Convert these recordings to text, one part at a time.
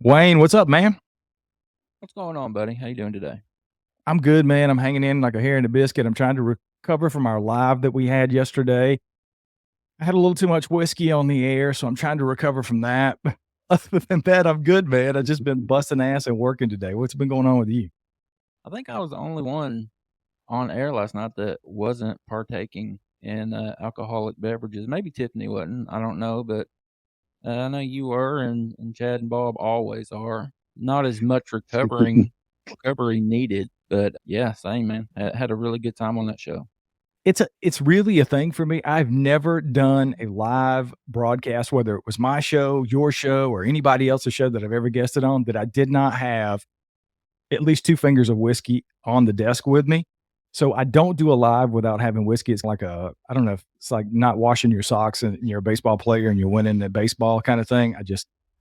Wayne, what's up, man? What's going on, buddy? How you doing today? I'm good, man. I'm hanging in like a hair in a biscuit. I'm trying to recover from our live that we had yesterday. I had a little too much whiskey on the air, so I'm trying to recover from that. But other than that, I'm good, man. I've just been busting ass and working today. What's been going on with you? I think I was the only one on air last night that wasn't partaking in alcoholic beverages. Maybe Tiffany wasn't. I don't know, but I know you were, and Chad and Bob always are. Not as much recovery needed, but yeah, same man. Had a really good time on that show. It's really a thing for me. I've never done a live broadcast, whether it was my show, your show, or anybody else's show that I've ever guested on, that I did not have at least 2 fingers of whiskey on the desk with me. So I don't do a live without having whiskey. It's like I don't know, if it's like not washing your socks and you're a baseball player and you're winning the baseball kind of thing.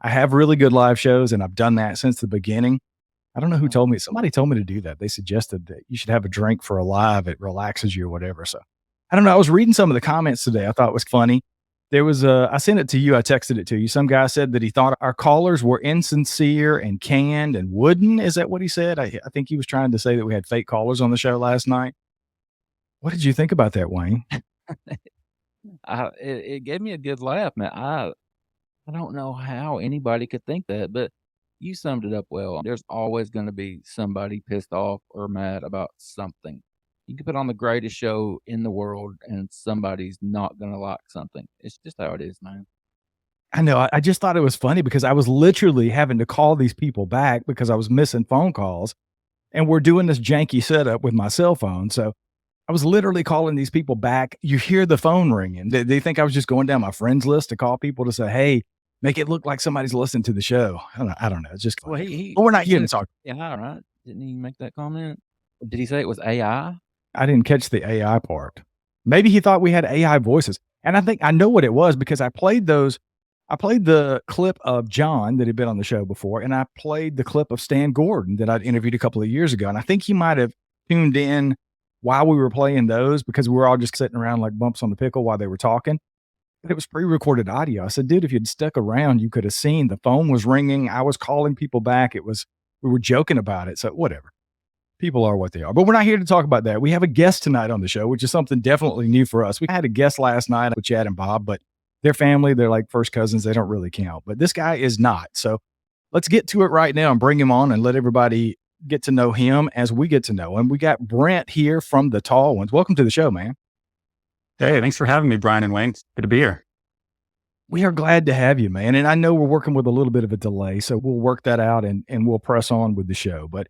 I have really good live shows and I've done that since the beginning. I don't know who told me. Somebody told me to do that. They suggested that you should have a drink for a live. It relaxes you or whatever. So I don't know. I was reading some of the comments today. I thought it was funny. There was I sent it to you. I texted it to you. Some guy said that he thought our callers were insincere and canned and wooden. Is that what he said? I think he was trying to say that we had fake callers on the show last night. What did you think about that, Wayne? It gave me a good laugh, man. I don't know how anybody could think that, but you summed it up well. There's always going to be somebody pissed off or mad about something. You can put on the greatest show in the world and somebody's not going to like something. It's just how it is, man. I know. I just thought it was funny because I was literally having to call these people back because I was missing phone calls, and we're doing this janky setup with my cell phone. So I was literally calling these people back. You hear the phone ringing. They think I was just going down my friends list to call people to say, "Hey, make it look like somebody's listening to the show." I don't know. It's just Well, funny. he But we're he not here said to it's talk. AI, right? Didn't he make that comment? Did he say it was AI? I didn't catch the AI part. Maybe he thought we had AI voices. And I think I know what it was because I played the clip of John that had been on the show before, and I played the clip of Stan Gordon that I'd interviewed a couple of years ago. And I think he might have tuned in while we were playing those because we were all just sitting around like bumps on the pickle while they were talking. But it was pre-recorded audio. I said, dude, if you'd stuck around, you could have seen the phone was ringing. I was calling people back. We were joking about it. So whatever. People are what they are. But we're not here to talk about that. We have a guest tonight on the show, which is something definitely new for us. We had a guest last night with Chad and Bob, but their family, they're like first cousins. They don't really count. But this guy is not. So let's get to it right now and bring him on and let everybody get to know him as we get to know him. We got Brent here from the Tall Ones. Welcome to the show, man. Hey, thanks for having me, Brian and Wayne. It's good to be here. We are glad to have you, man. And I know we're working with a little bit of a delay, so we'll work that out and we'll press on with the show. But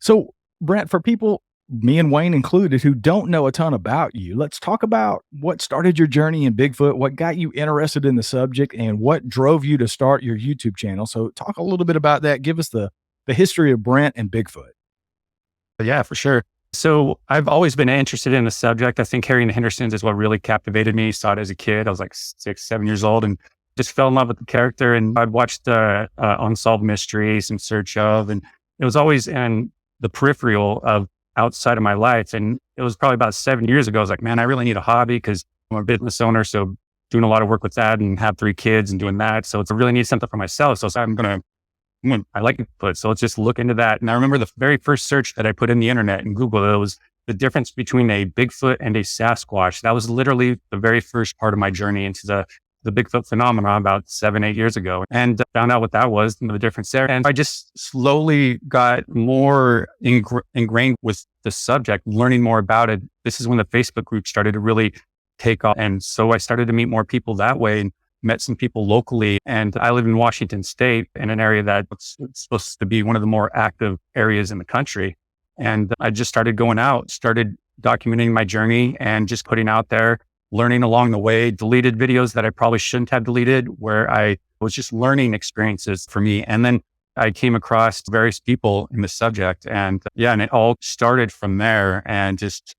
so, Brent, for people, me and Wayne included, who don't know a ton about you, let's talk about what started your journey in Bigfoot, what got you interested in the subject, and what drove you to start your YouTube channel. So, talk a little bit about that. Give us the history of Brent and Bigfoot. Yeah, for sure. So I've always been interested in the subject. I think Harry and the Hendersons is what really captivated me. Saw it as a kid. I was like 6, 7 years old and just fell in love with the character. And I'd watched Unsolved Mysteries in search of, and it was always in the peripheral of outside of my life. And it was probably about 7 years ago. I was like, man, I really need a hobby because I'm a business owner. So doing a lot of work with that and have 3 kids and doing that. So I really need something for myself. So I like Bigfoot, so let's just look into that. And I remember the very first search that I put in the internet in Google, it was the difference between a Bigfoot and a Sasquatch. That was literally the very first part of my journey into the Bigfoot phenomenon about 7, 8 years ago, and found out what that was and the difference there. And I just slowly got more ingrained with the subject, learning more about it. This is when the Facebook group started to really take off. And so I started to meet more people that way. And met some people locally, and I live in Washington State in an area that's supposed to be one of the more active areas in the country. And I just started going out, started documenting my journey and just putting out there, learning along the way, deleted videos that I probably shouldn't have deleted, where I was just learning experiences for me. And then I came across various people in the subject, and it all started from there. And just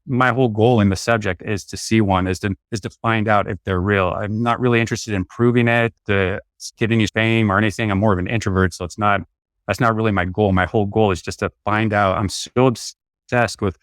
my whole goal in the subject is to see one, is to find out if they're real. I'm not really interested in proving it, to get any fame or anything. I'm more of an introvert. So that's not really my goal. My whole goal is just to find out. I'm so obsessed with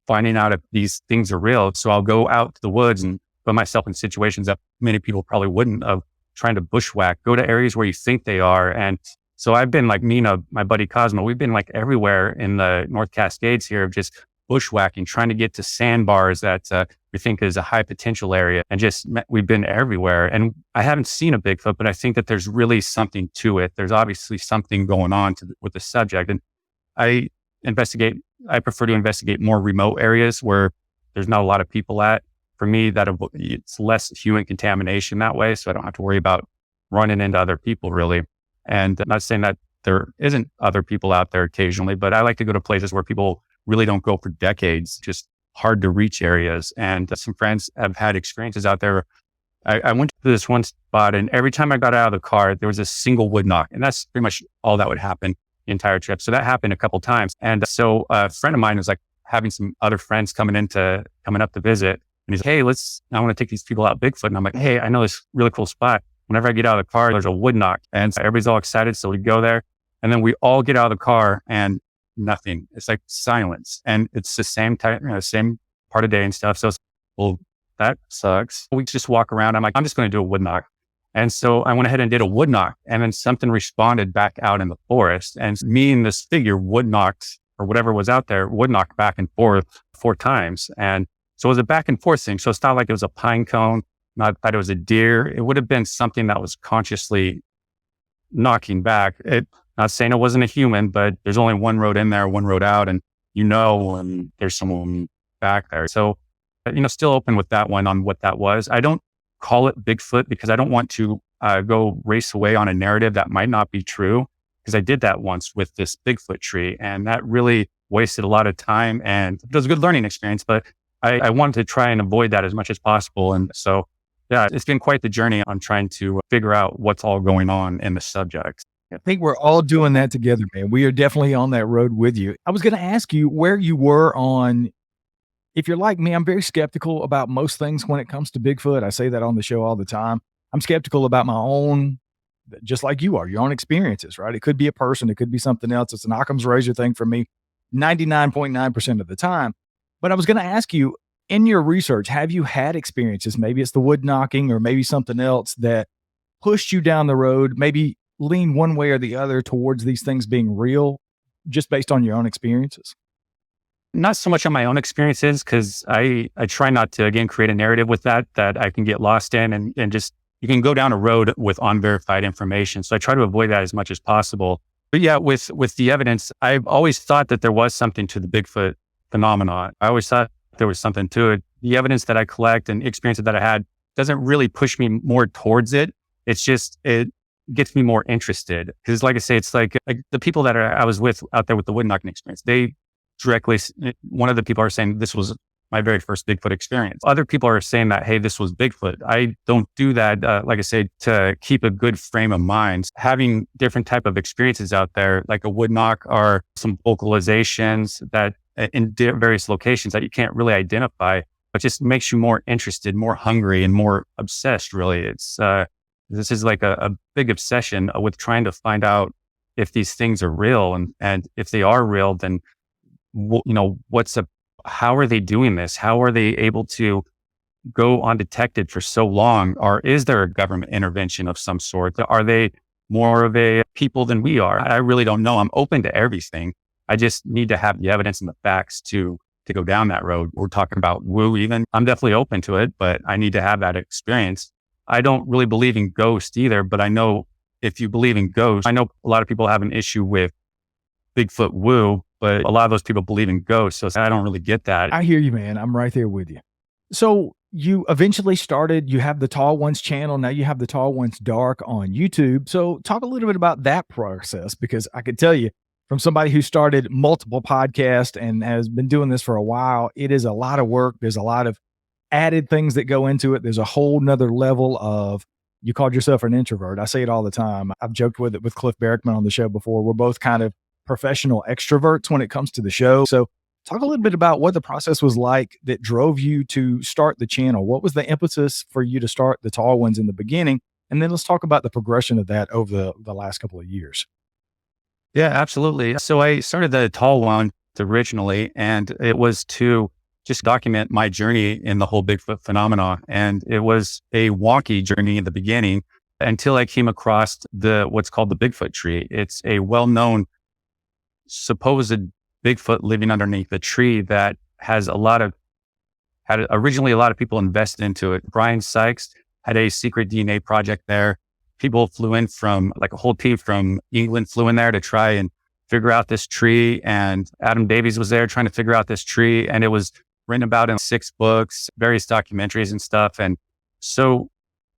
finding out if these things are real. So I'll go out to the woods and put myself in situations that many people probably wouldn't, of trying to bushwhack, go to areas where you think they are. And so I've been like, me and my buddy Cosmo, we've been like everywhere in the North Cascades here, just bushwhacking, trying to get to sandbars that we think is a high potential area. And we've been everywhere. And I haven't seen a Bigfoot, but I think that there's really something to it. There's obviously something going on with the subject. And I prefer to investigate more remote areas where there's not a lot of people at. For me, it's less human contamination that way. So I don't have to worry about running into other people really. And I'm not saying that there isn't other people out there occasionally, but I like to go to places where people really don't go for decades, just hard to reach areas. And some friends have had experiences out there. I went to this one spot, and every time I got out of the car, there was a single wood knock. And that's pretty much all that would happen the entire trip. So that happened a couple times. And so a friend of mine was like having some other friends coming up to visit. And he's like, hey, I want to take these people out Bigfoot. And I'm like, hey, I know this really cool spot. Whenever I get out of the car, there's a wood knock. And so everybody's all excited. So we go there, and then we all get out of the car and nothing. It's like silence. And it's the same time, same part of day and stuff. So it's, well, that sucks. We just walk around. I'm like, I'm just going to do a wood knock. And so I went ahead and did a wood knock, and then something responded back out in the forest. And me and this figure wood knocked, or whatever was out there, wood knocked back and forth 4 times. And so it was a back and forth thing. So it's not like it was a pine cone, not that it was a deer. It would have been something that was consciously knocking back. Not saying it wasn't a human, but there's only one road in there, one road out. And when there's someone back there. So, still open with that one on what that was. I don't call it Bigfoot because I don't want to go race away on a narrative that might not be true. Because I did that once with this Bigfoot tree, and that really wasted a lot of time, and it was a good learning experience, but I wanted to try and avoid that as much as possible. And so, yeah, it's been quite the journey on trying to figure out what's all going on in the subject. I think we're all doing that together, man. We are definitely on that road with you. I was going to ask you where you were on, if you're like me, I'm very skeptical about most things when it comes to Bigfoot. I say that on the show all the time. I'm skeptical about my own, just like you are, your own experiences, right? It could be a person, it could be something else. It's an Occam's razor thing for me 99.9% of the time. But I was going to ask you, in your research, have you had experiences? Maybe it's the wood knocking or maybe something else that pushed you down the road, maybe lean one way or the other towards these things being real, just based on your own experiences? Not so much on my own experiences, because I try not to, again, create a narrative with that I can get lost in, and just, you can go down a road with unverified information. So I try to avoid that as much as possible. But yeah, with the evidence, I've always thought that there was something to the Bigfoot phenomenon. I always thought there was something to it. The evidence that I collect and experiences that I had doesn't really push me more towards it. It's just, it gets me more interested. Because like I say, it's like the people that I was with out there with the wood knocking experience, they directly, one of the people are saying this was my very first Bigfoot experience. Other people are saying that, hey, this was Bigfoot. I don't do that, like I say, to keep a good frame of mind. Having different type of experiences out there, like a wood knock, or some vocalizations that in various locations that you can't really identify, but just makes you more interested, more hungry, and more obsessed, really. This is like a big obsession with trying to find out if these things are real, and if they are real, then how are they doing this? How are they able to go undetected for so long? Or is there a government intervention of some sort? Are they more of a people than we are? I really don't know. I'm open to everything. I just need to have the evidence and the facts to go down that road. We're talking about woo even. I'm definitely open to it, but I need to have that experience. I don't really believe in ghosts either, but I know if you believe in ghosts, I know a lot of people have an issue with Bigfoot woo, but a lot of those people believe in ghosts. So I don't really get that. I hear you, man. I'm right there with you. So you eventually you have the Tall Ones channel. Now you have the Tall Ones Dark on YouTube. So talk a little bit about that process, because I could tell you from somebody who started multiple podcasts and has been doing this for a while, it is a lot of work. There's a lot of added things that go into it. There's a whole nother level of, you called yourself an introvert. I say it all the time. I've joked with it with Cliff Barrickman on the show before. We're both kind of professional extroverts when it comes to the show. So talk a little bit about what the process was like that drove you to start the channel. What was the impetus for you to start the Tall Ones in the beginning? And then let's talk about the progression of that over the last couple of years. Yeah, absolutely. So I started the Tall One originally, and it was to just document my journey in the whole Bigfoot phenomenon. And it was a wonky journey in the beginning. until I came across what's called the Bigfoot tree. It's a well-known supposed Bigfoot living underneath a tree that had originally a lot of people invested into it. Brian Sykes had a secret DNA project there. People flew in from, like, a whole team from England flew in there to try and figure out this tree. And Adam Davies was there trying to figure out this tree. And it was written about in 6 books, various documentaries and stuff. And so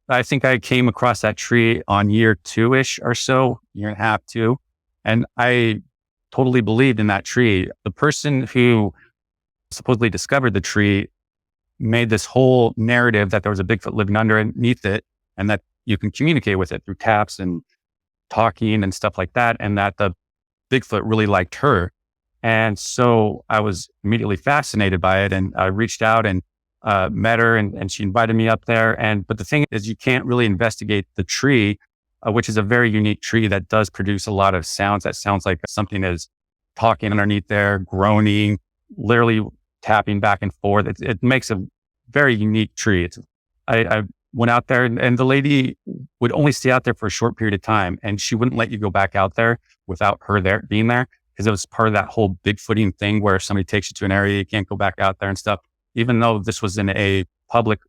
I think I came across that tree on year 2-ish or so, year and a half, 2. And I totally believed in that tree. The person who supposedly discovered the tree made this whole narrative that there was a Bigfoot living underneath it and that you can communicate with it through taps and talking and stuff like that. And that the Bigfoot really liked her. And so I was immediately fascinated by it. And I reached out and met her and she invited me up there. But the thing is, you can't really investigate the tree, which is a very unique tree that does produce a lot of sounds. That sounds like something is talking underneath there, groaning, literally tapping back and forth. It makes a very unique tree. I went out there and the lady would only stay out there for a short period of time, and she wouldn't let you go back out there without her being there, because it was part of that whole Bigfooting thing where if somebody takes you to an area, you can't go back out there and stuff. Even though this was in a public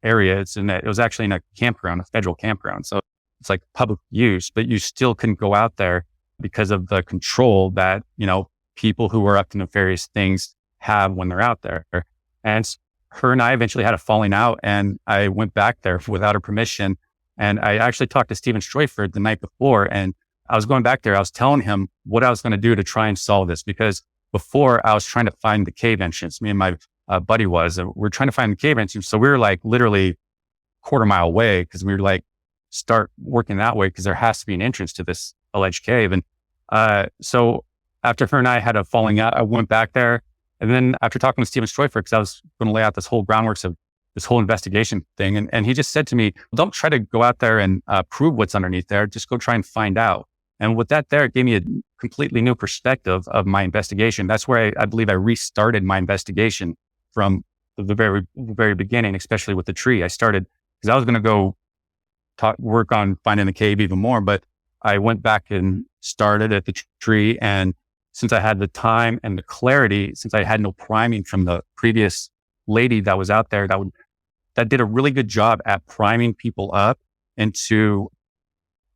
area, it was actually in a campground, a federal campground. So it's like public use, but you still couldn't go out there because of the control that, people who are up to nefarious things have when they're out there. And her and I eventually had a falling out, and I went back there without her permission. And I actually talked to Stephen Stroyford the night before, and I was going back there. I was telling him what I was going to do to try and solve this, because before I was trying to find the cave entrance. Me and my buddy we're trying to find the cave entrance. So we were like literally quarter mile away, because we were like, start working that way, because there has to be an entrance to this alleged cave. And so after her and I had a falling out, I went back there. And then after talking to Stephen Stroyford, because I was going to lay out this whole groundworks of this whole investigation thing. And he just said to me, don't try to go out there and prove what's underneath there. Just go try and find out. And with that there, it gave me a completely new perspective of my investigation. That's where I believe I restarted my investigation from the very beginning, especially with the tree. I started because I was going to go work on finding the cave even more, but I went back and started at the tree. And since I had the time and the clarity, since I had no priming from the previous lady that was out there, that did a really good job at priming people up into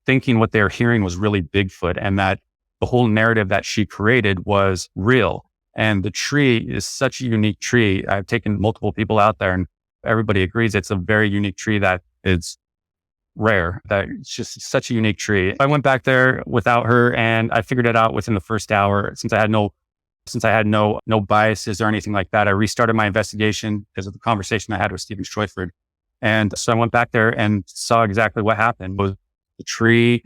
thinking what they were hearing was really Bigfoot, and that the whole narrative that she created was real. And the tree is such a unique tree. I've taken multiple people out there and everybody agrees it's a very unique tree that is rare, that it's just such a unique tree. I went back there without her and I figured it out within the first hour. Since I had no biases or anything like that, I restarted my investigation because of the conversation I had with Stephen Stroyford. And so I went back there and saw exactly what happened. Was the tree,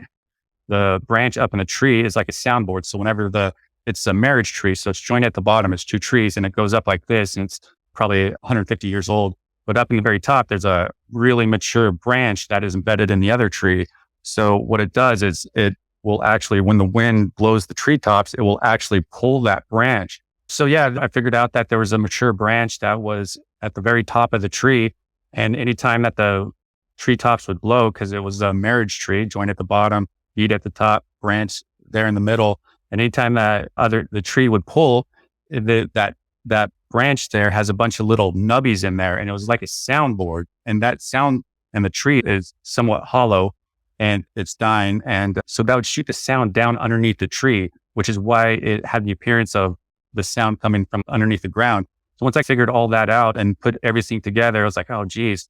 the branch up in the tree is like a soundboard. So whenever it's a marriage tree, so it's joined at the bottom, it's 2 trees and it goes up like this, and it's probably 150 years old. But up in the very top, there's a really mature branch that is embedded in the other tree. So what it does is it will actually, when the wind blows the treetops, it will actually pull that branch. So yeah, I figured out that there was a mature branch that was at the very top of the tree. And anytime that the treetops would blow, because it was a marriage tree, joined at the bottom, bead at the top, branch there in the middle. And anytime that the tree would pull, that branch there has a bunch of little nubbies in there, and it was like a soundboard. And that sound, and the tree is somewhat hollow and it's dying. And so that would shoot the sound down underneath the tree, which is why it had the appearance of the sound coming from underneath the ground. So once I figured all that out and put everything together, I was like, oh geez,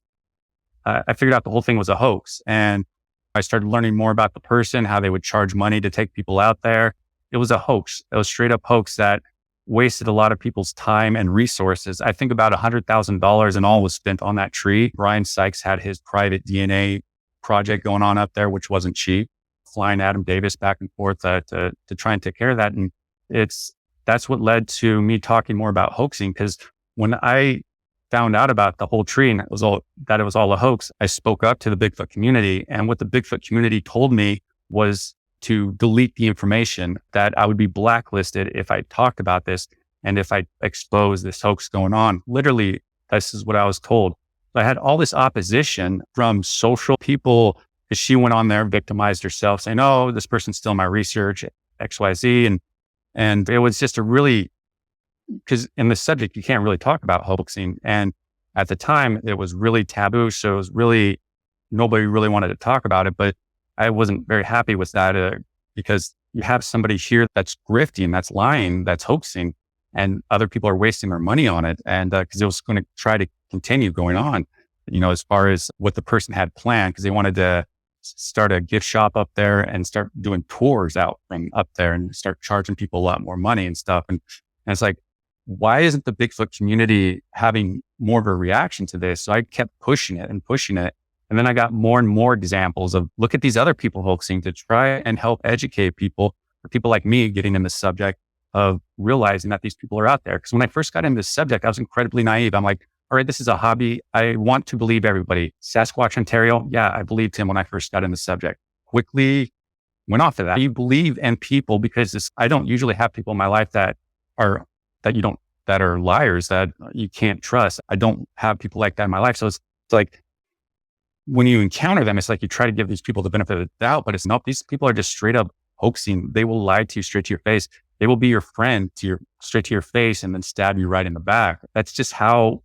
I figured out the whole thing was a hoax. And I started learning more about the person, how they would charge money to take people out there. It was a hoax. It was straight up hoax that wasted a lot of people's time and resources. I think about $100,000 in all was spent on that tree. Brian Sykes had his private DNA project going on up there, which wasn't cheap, flying Adam Davis back and forth to try and take care of that. And that's what led to me talking more about hoaxing, because when I found out about the whole tree and it was all a hoax, I spoke up to the Bigfoot community. And what the Bigfoot community told me was to delete the information, that I would be blacklisted if I talked about this and if I exposed this hoax going on. Literally, this is what I was told. I had all this opposition from social people because she went on there, victimized herself, saying, "Oh, this person's still my research, XYZ," and it was just a really, because in this subject you can't really talk about hoaxing, and at the time it was really taboo, so it was really nobody really wanted to talk about it. But I wasn't very happy with that because you have somebody here that's grifting, that's lying, that's hoaxing, and other people are wasting their money on it. And because it was going to try to continue going on, as far as what the person had planned, because they wanted to start a gift shop up there and start doing tours out from up there and start charging people a lot more money and stuff. And it's like, why isn't the Bigfoot community having more of a reaction to this? So I kept pushing it and pushing it. And then I got more and more examples of, look at these other people hoaxing, to try and help educate people, or people like me getting in the subject of realizing that these people are out there. Because when I first got into this subject, I was incredibly naive. I'm like, all right, this is a hobby. I want to believe everybody. Sasquatch, Ontario. Yeah, I believed him when I first got in the subject. Quickly went off of that. You believe in people because I don't usually have people in my life that are liars, that you can't trust. I don't have people like that in my life. So it's like, when you encounter them, it's like you try to give these people the benefit of the doubt, but it's not. These people are just straight up hoaxing. They will lie to you straight to your face. They will be your friend straight to your face and then stab you right in the back. That's just how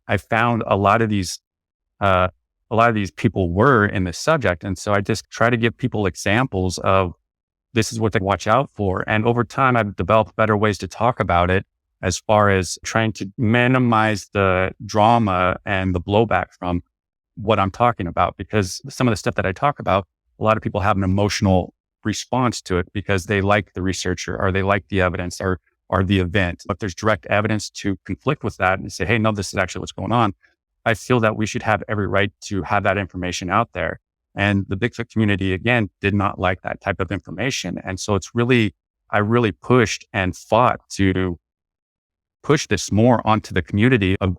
I found a lot of these people were in this subject. And so I just try to give people examples of, this is what to watch out for. And over time, I've developed better ways to talk about it, as far as trying to minimize the drama and the blowback from what I'm talking about. Because some of the stuff that I talk about, a lot of people have an emotional response to it because they like the researcher, or they like the evidence, or the event. If there's direct evidence to conflict with that and say, hey, no, this is actually what's going on, I feel that we should have every right to have that information out there. And the Bigfoot community, again, did not like that type of information. And so I really pushed and fought to push this more onto the community of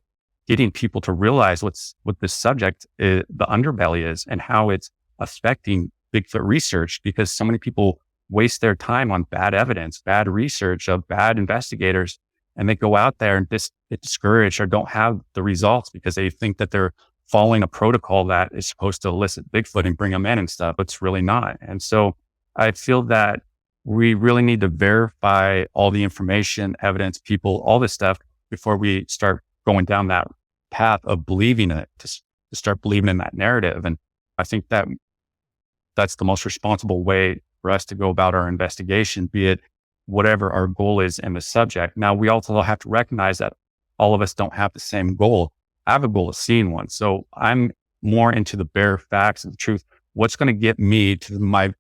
getting people to realize what this subject is, the underbelly is, and how it's affecting Bigfoot research, because so many people waste their time on bad evidence, bad research of bad investigators, and they go out there and get discouraged or don't have the results because they think that they're following a protocol that is supposed to elicit Bigfoot and bring them in and stuff, but it's really not. And so I feel that we really need to verify all the information, evidence, people, all this stuff before we start going down that path of believing it, to start believing in that narrative. And I think that's the most responsible way for us to go about our investigation, be it whatever our goal is in the subject. Now, we also have to recognize that all of us don't have the same goal. I have a goal of seeing one. So I'm more into the bare facts and the truth. What's going to get me to my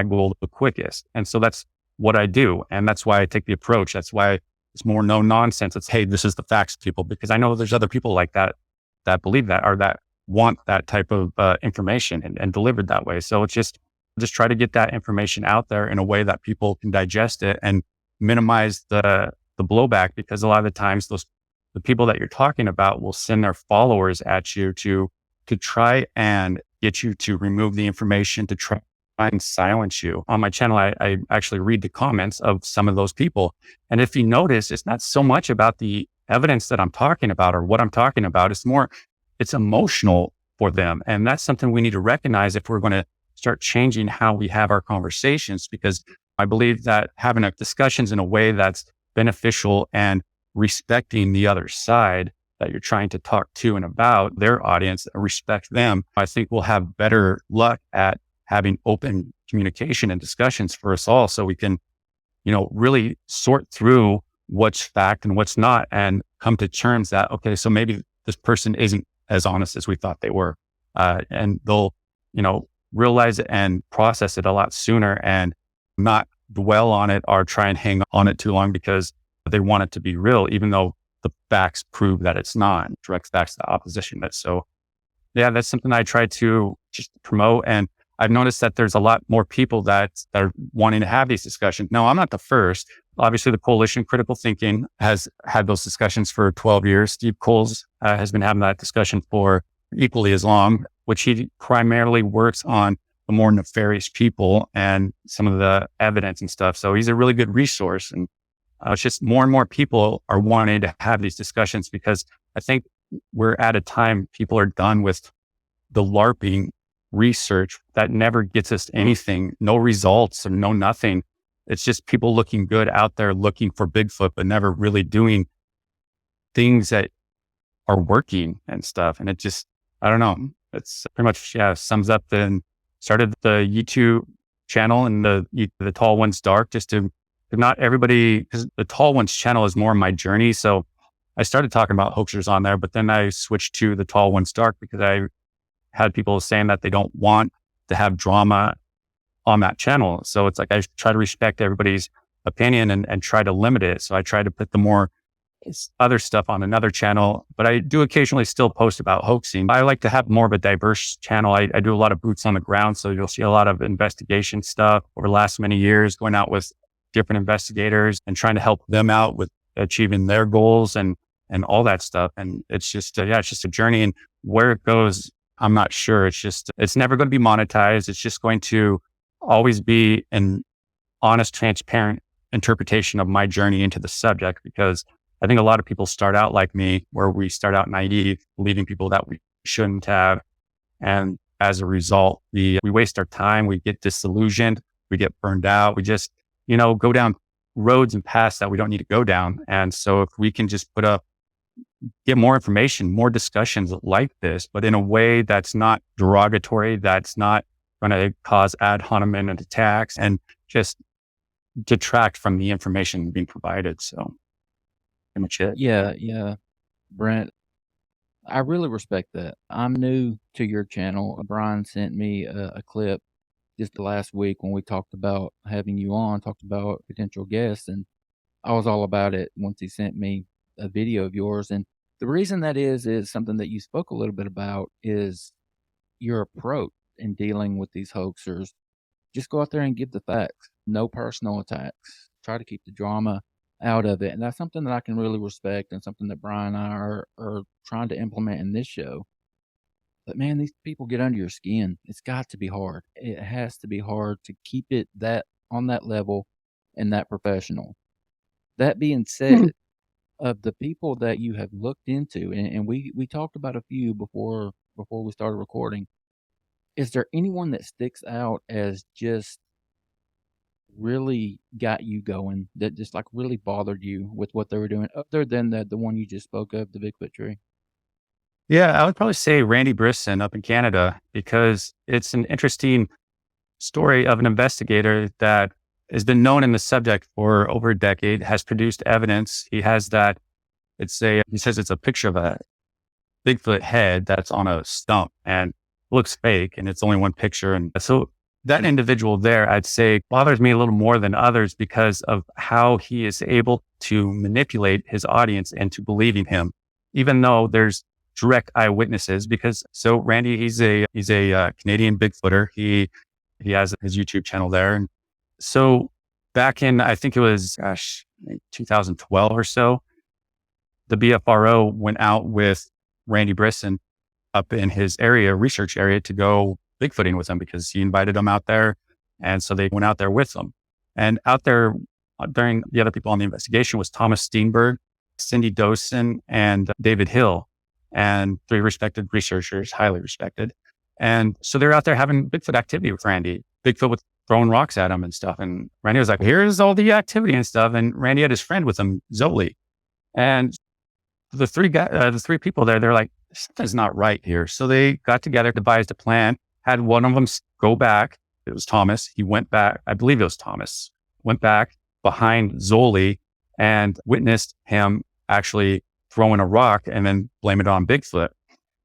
goal the quickest? And so that's what I do. And that's why I take the approach. That's why it's more no nonsense. It's, hey, this is the facts, people, because I know there's other people like that believe that, or that want that type of information and delivered that way. So it's just try to get that information out there in a way that people can digest it and minimize the blowback, because a lot of the times the people that you're talking about will send their followers at you to try and get you to remove the information, to try and silence you. On my channel, I actually read the comments of some of those people. And if you notice, it's not so much about the evidence that I'm talking about or what I'm talking about. It's emotional for them. And that's something we need to recognize if we're going to start changing how we have our conversations, because I believe that having discussions in a way that's beneficial and respecting the other side that you're trying to talk to and about their audience, respect them, I think we'll have better luck at having open communication and discussions for us all, so we can, really sort through what's fact and what's not, and come to terms that, okay, so maybe this person isn't as honest as we thought they were. And they'll, realize it and process it a lot sooner, and not dwell on it or try and hang on it too long because they want it to be real, even though the facts prove that it's not. Direct facts, the opposition. So yeah, that's something I try to just promote. And I've noticed that there's a lot more people that are wanting to have these discussions. No, I'm not the first. Obviously, the Coalition Critical Thinking has had those discussions for 12 years. Steve Coles has been having that discussion for equally as long, which he primarily works on the more nefarious people and some of the evidence and stuff. So he's a really good resource. And it's just more and more people are wanting to have these discussions, because I think we're at a time people are done with the LARPing research that never gets us anything, no results and no nothing. It's just people looking good out there looking for Bigfoot, but never really doing things that are working and stuff. And it just, I don't know. It's pretty much, sums up then started the YouTube channel and the Tall One's Dark, just to not everybody, because the Tall One's channel is more my journey. So I started talking about hoaxers on there, but then I switched to the Tall One's Dark because I had people saying that they don't want to have drama on that channel. So it's like, I try to respect everybody's opinion and try to limit it. So I try to put the more other stuff on another channel, but I do occasionally still post about hoaxing. I like to have more of a diverse channel. I do a lot of boots on the ground. So you'll see a lot of investigation stuff over the last many years, going out with different investigators and trying to help them out with achieving their goals and all that stuff. And it's just, it's just a journey, and where it goes, I'm not sure. It's never going to be monetized. It's just going to always be an honest, transparent interpretation of my journey into the subject, because I think a lot of people start out like me, where we start out naive, believing people that we shouldn't have. And as a result, we waste our time. We get disillusioned. We get burned out. We just, go down roads and paths that we don't need to go down. And so if we can just get more information, more discussions like this, but in a way that's not derogatory, that's not going to cause ad hominem attacks and just detract from the information being provided. So pretty much it. Yeah. Brent, I really respect that. I'm new to your channel. Brian sent me a clip just last week when we talked about having you on, talked about potential guests, and I was all about it once he sent me a video of yours. And the reason that is something that you spoke a little bit about, is your approach in dealing with these hoaxers. Just go out there and give the facts. No personal attacks. Try to keep the drama out of it. And that's something that I can really respect, and something that Brian and I are trying to implement in this show. But man, these people get under your skin. It's got to be hard. It has to be hard to keep it on that level and that professional. That being said, of the people that you have looked into, and we talked about a few before we started recording, is there anyone that sticks out as just really got you going, that just like really bothered you with what they were doing, other than the one you just spoke of, the Bigfoot tree? Yeah, I would probably say Randy Brisson up in Canada, because it's an interesting story of an investigator that has been known in the subject for over a decade, has produced evidence. He has that, he says it's a picture of a Bigfoot head that's on a stump and looks fake, and it's only one picture. And so that individual there, I'd say, bothers me a little more than others because of how he is able to manipulate his audience into believing him, even though there's direct eyewitnesses. Because so Randy, he's a Canadian Bigfooter. He has his YouTube channel there. And so back in, I think it was 2012 or so, the BFRO went out with Randy Brisson up in his research area, to go Bigfooting with him, because he invited them out there. And so they went out there with them. And out there during the other people on the investigation was Thomas Steenberg, Cindy Dosen, and David Hill, and 3 respected researchers, highly respected. And so they're out there having Bigfoot activity with Randy. Bigfoot was throwing rocks at him and stuff. And Randy was like, here's all the activity and stuff. And Randy had his friend with him, Zoli. And the 3 people there, they're like, something's not right here. So they got together, devised a plan, had one of them go back. It was Thomas. He went back. I believe it was Thomas. Went back behind Zoli and witnessed him actually throwing a rock and then blame it on Bigfoot.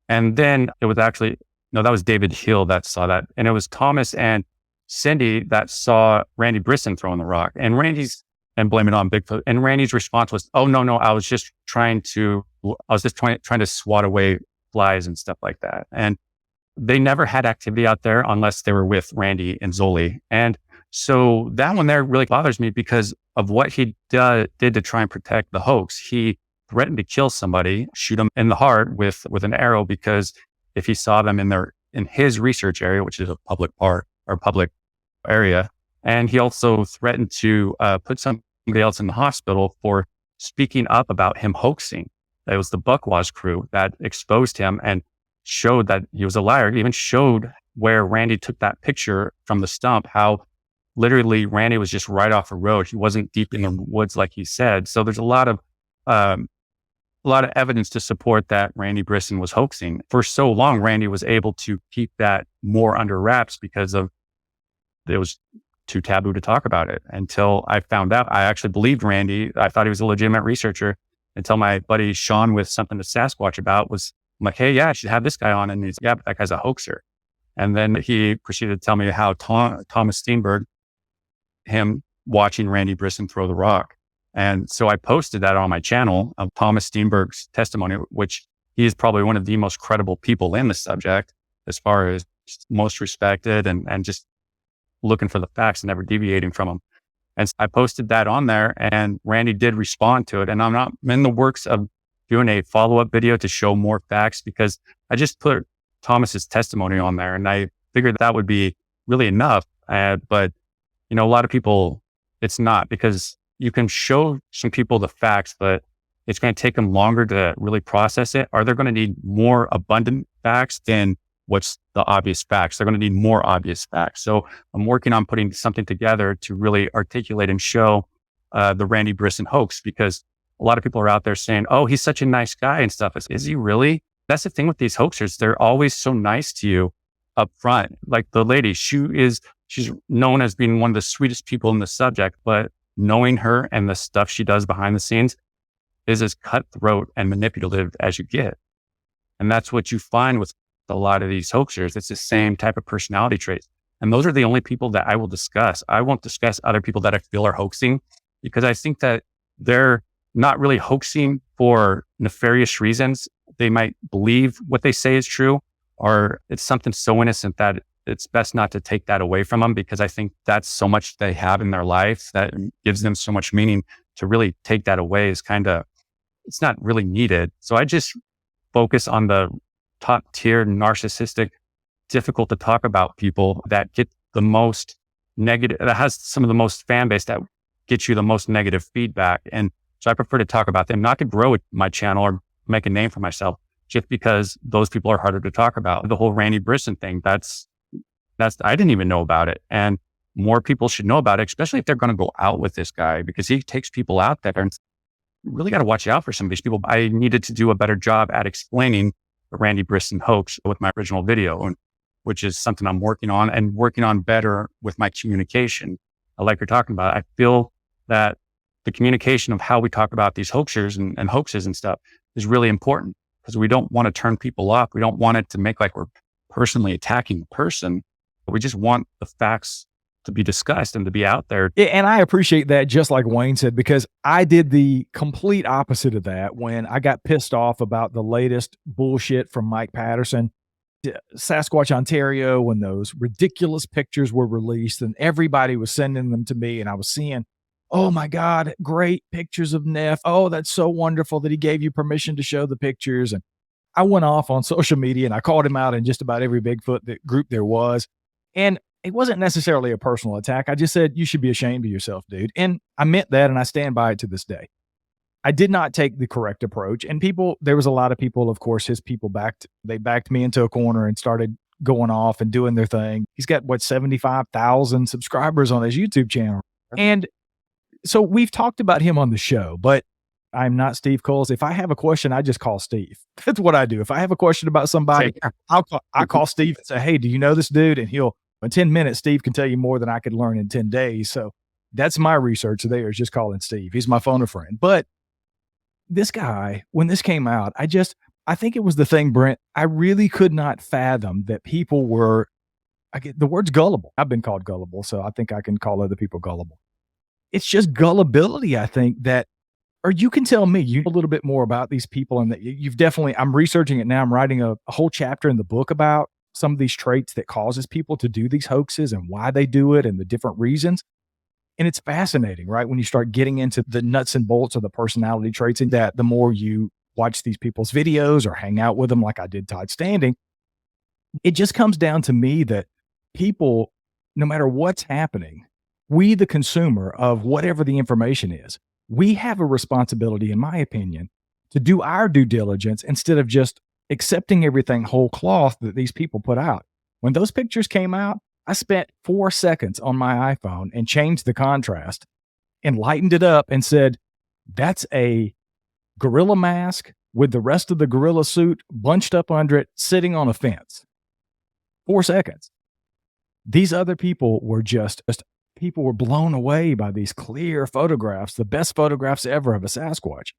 And then it was that was David Hill that saw that. And it was Thomas and Cindy that saw Randy Brisson throwing the rock and blame it on Bigfoot. And Randy's response was, oh, no, I was just trying to swat away flies and stuff like that. And they never had activity out there unless they were with Randy and Zoli. And so that one there really bothers me because of what he did to try and protect the hoax. He threatened to kill somebody, shoot him in the heart with an arrow, because if he saw them in his research area, which is a public park or public area. And he also threatened to put somebody else in the hospital for speaking up about him hoaxing. It was the Buckwash crew that exposed him and showed that he was a liar. He even showed where Randy took that picture from the stump, how literally Randy was just right off the road. He wasn't deep in the woods like he said. So there's a lot of evidence to support that Randy Brisson was hoaxing. For so long, Randy was able to keep that more under wraps because it was too taboo to talk about it, until I found out. I actually believed Randy. I thought he was a legitimate researcher until my buddy Sean, with something to Sasquatch about, was I'm like, hey, yeah, I should have this guy on. And he's, yeah, but that guy's a hoaxer. And then he proceeded to tell me how Thomas Steenberg, him watching Randy Brisson throw the rock. And so I posted that on my channel of Thomas Steenberg's testimony, which he is probably one of the most credible people in the subject, as far as most respected and just looking for the facts and never deviating from them. And so I posted that on there, and Randy did respond to it. And I'm in the works of doing a follow-up video to show more facts, because I just put Thomas's testimony on there and I figured that would be really enough. But a lot of people, it's not, because you can show some people the facts, but it's going to take them longer to really process it. Or they're going to need more abundant facts than what's the obvious facts. They're going to need more obvious facts. So I'm working on putting something together to really articulate and show the Randy Brisson hoax, because a lot of people are out there saying, oh, he's such a nice guy and stuff. Is he really? That's the thing with these hoaxers. They're always so nice to you up front. Like the lady, she's known as being one of the sweetest people in the subject, but knowing her and the stuff she does behind the scenes is as cutthroat and manipulative as you get. And that's what you find with a lot of these hoaxers. It's the same type of personality traits. And those are the only people that I will discuss. I won't discuss other people that I feel are hoaxing, because I think that they're not really hoaxing for nefarious reasons. They might believe what they say is true, or it's something so innocent that it's best not to take that away from them, because I think that's so much they have in their life that gives them so much meaning. To really take that away is it's not really needed. So I just focus on the top tier, narcissistic, difficult to talk about people that get the most negative, that has some of the most fan base, that gets you the most negative feedback. And so I prefer to talk about them, not to grow my channel or make a name for myself, just because those people are harder to talk about. The whole Randy Brisson thing, that's I didn't even know about it. And more people should know about it, especially if they're going to go out with this guy, because he takes people out there, and you really got to watch out for some of these people. I needed to do a better job at explaining the Randy Brisson hoax with my original video, which is something I'm working on, and working on better with my communication. Like you're talking about, I feel that the communication of how we talk about these hoaxers and hoaxes and stuff is really important, because we don't want to turn people off. We don't want it to make like we're personally attacking the person. We just want the facts to be discussed and to be out there. Yeah, and I appreciate that, just like Wayne said, because I did the complete opposite of that when I got pissed off about the latest bullshit from Mike Patterson. Sasquatch, Ontario, when those ridiculous pictures were released and everybody was sending them to me, and I was seeing, oh my God, great pictures of Neff. Oh, that's so wonderful that he gave you permission to show the pictures. And I went off on social media and I called him out in just about every Bigfoot group there was. And it wasn't necessarily a personal attack. I just said, you should be ashamed of yourself, dude. And I meant that, and I stand by it to this day. I did not take the correct approach. And there was a lot of people, of course, his people backed me into a corner and started going off and doing their thing. He's got 75,000 subscribers on his YouTube channel. And so we've talked about him on the show, but I'm not Steve Coles. If I have a question, I just call Steve. That's what I do. If I have a question about somebody, I call Steve and say, hey, do you know this dude? And in 10 minutes, Steve can tell you more than I could learn in 10 days. So that's my research there, is just calling Steve. He's my phone a friend. But this guy, when this came out, I think it was the thing, Brent, I really could not fathom that people were, the word's gullible. I've been called gullible, so I think I can call other people gullible. It's just gullibility, I think, or you can tell me you know a little bit more about these people, and that you've definitely, I'm researching it now. I'm writing a whole chapter in the book about some of these traits that causes people to do these hoaxes and why they do it and the different reasons. And it's fascinating, right? When you start getting into the nuts and bolts of the personality traits, and that the more you watch these people's videos or hang out with them, like I did Todd Standing, it just comes down to me that people, no matter what's happening, we, the consumer of whatever the information is, we have a responsibility, in my opinion, to do our due diligence instead of just accepting everything whole cloth that these people put out. When those pictures came out, I spent 4 seconds on my iPhone and changed the contrast and lightened it up and said, that's a gorilla mask with the rest of the gorilla suit bunched up under it, sitting on a fence. 4 seconds. These other people were people were blown away by these clear photographs, the best photographs ever of a Sasquatch.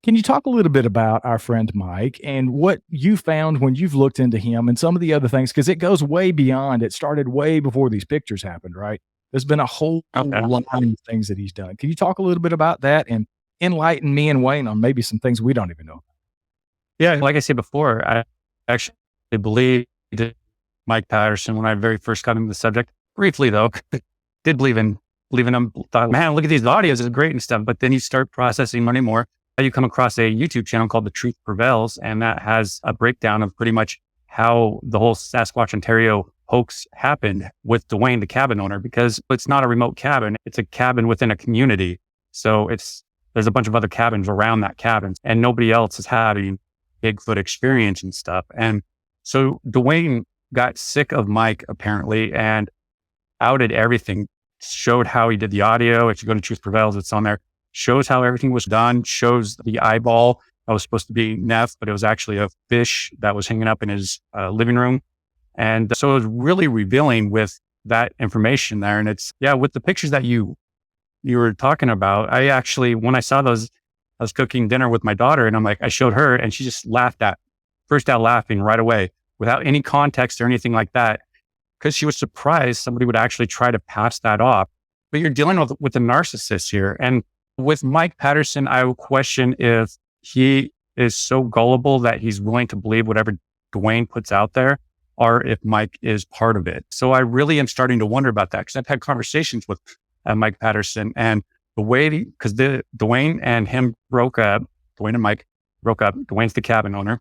Can you talk a little bit about our friend Mike and what you found when you've looked into him and some of the other things? Because it goes way beyond. It started way before these pictures happened, right? There's been a whole line of things that he's done. Can you talk a little bit about that and enlighten me and Wayne on maybe some things we don't even know? Yeah, like I said before, I actually believed Mike Patterson when I very first got into the subject. Briefly, though, did believe in him. Thought, man, look at these audios, it's great and stuff. But then you start processing money more. You come across a YouTube channel called The Truth Prevails, and that has a breakdown of pretty much how the whole Sasquatch Ontario hoax happened with Dwayne, the cabin owner, because it's not a remote cabin. It's a cabin within a community. So there's a bunch of other cabins around that cabin, and nobody else is having Bigfoot experience and stuff. And so Dwayne got sick of Mike apparently and outed everything, showed how he did the audio. If you go to Truth Prevails, it's on there. Shows how everything was done, shows the eyeball that was supposed to be Neff, but it was actually a fish that was hanging up in his living room. And so it was really revealing with that information there. And it's, with the pictures that you were talking about, I actually, when I saw those, I was cooking dinner with my daughter and I showed her and she just burst out laughing right away without any context or anything like that, because she was surprised somebody would actually try to pass that off. But you're dealing with a narcissist here. And with Mike Patterson, I would question if he is so gullible that he's willing to believe whatever Dwayne puts out there, or if Mike is part of it. So I really am starting to wonder about that, because I've had conversations with Mike Patterson, and the way, because Dwayne and him broke up, Dwayne and Mike broke up. Dwayne's the cabin owner.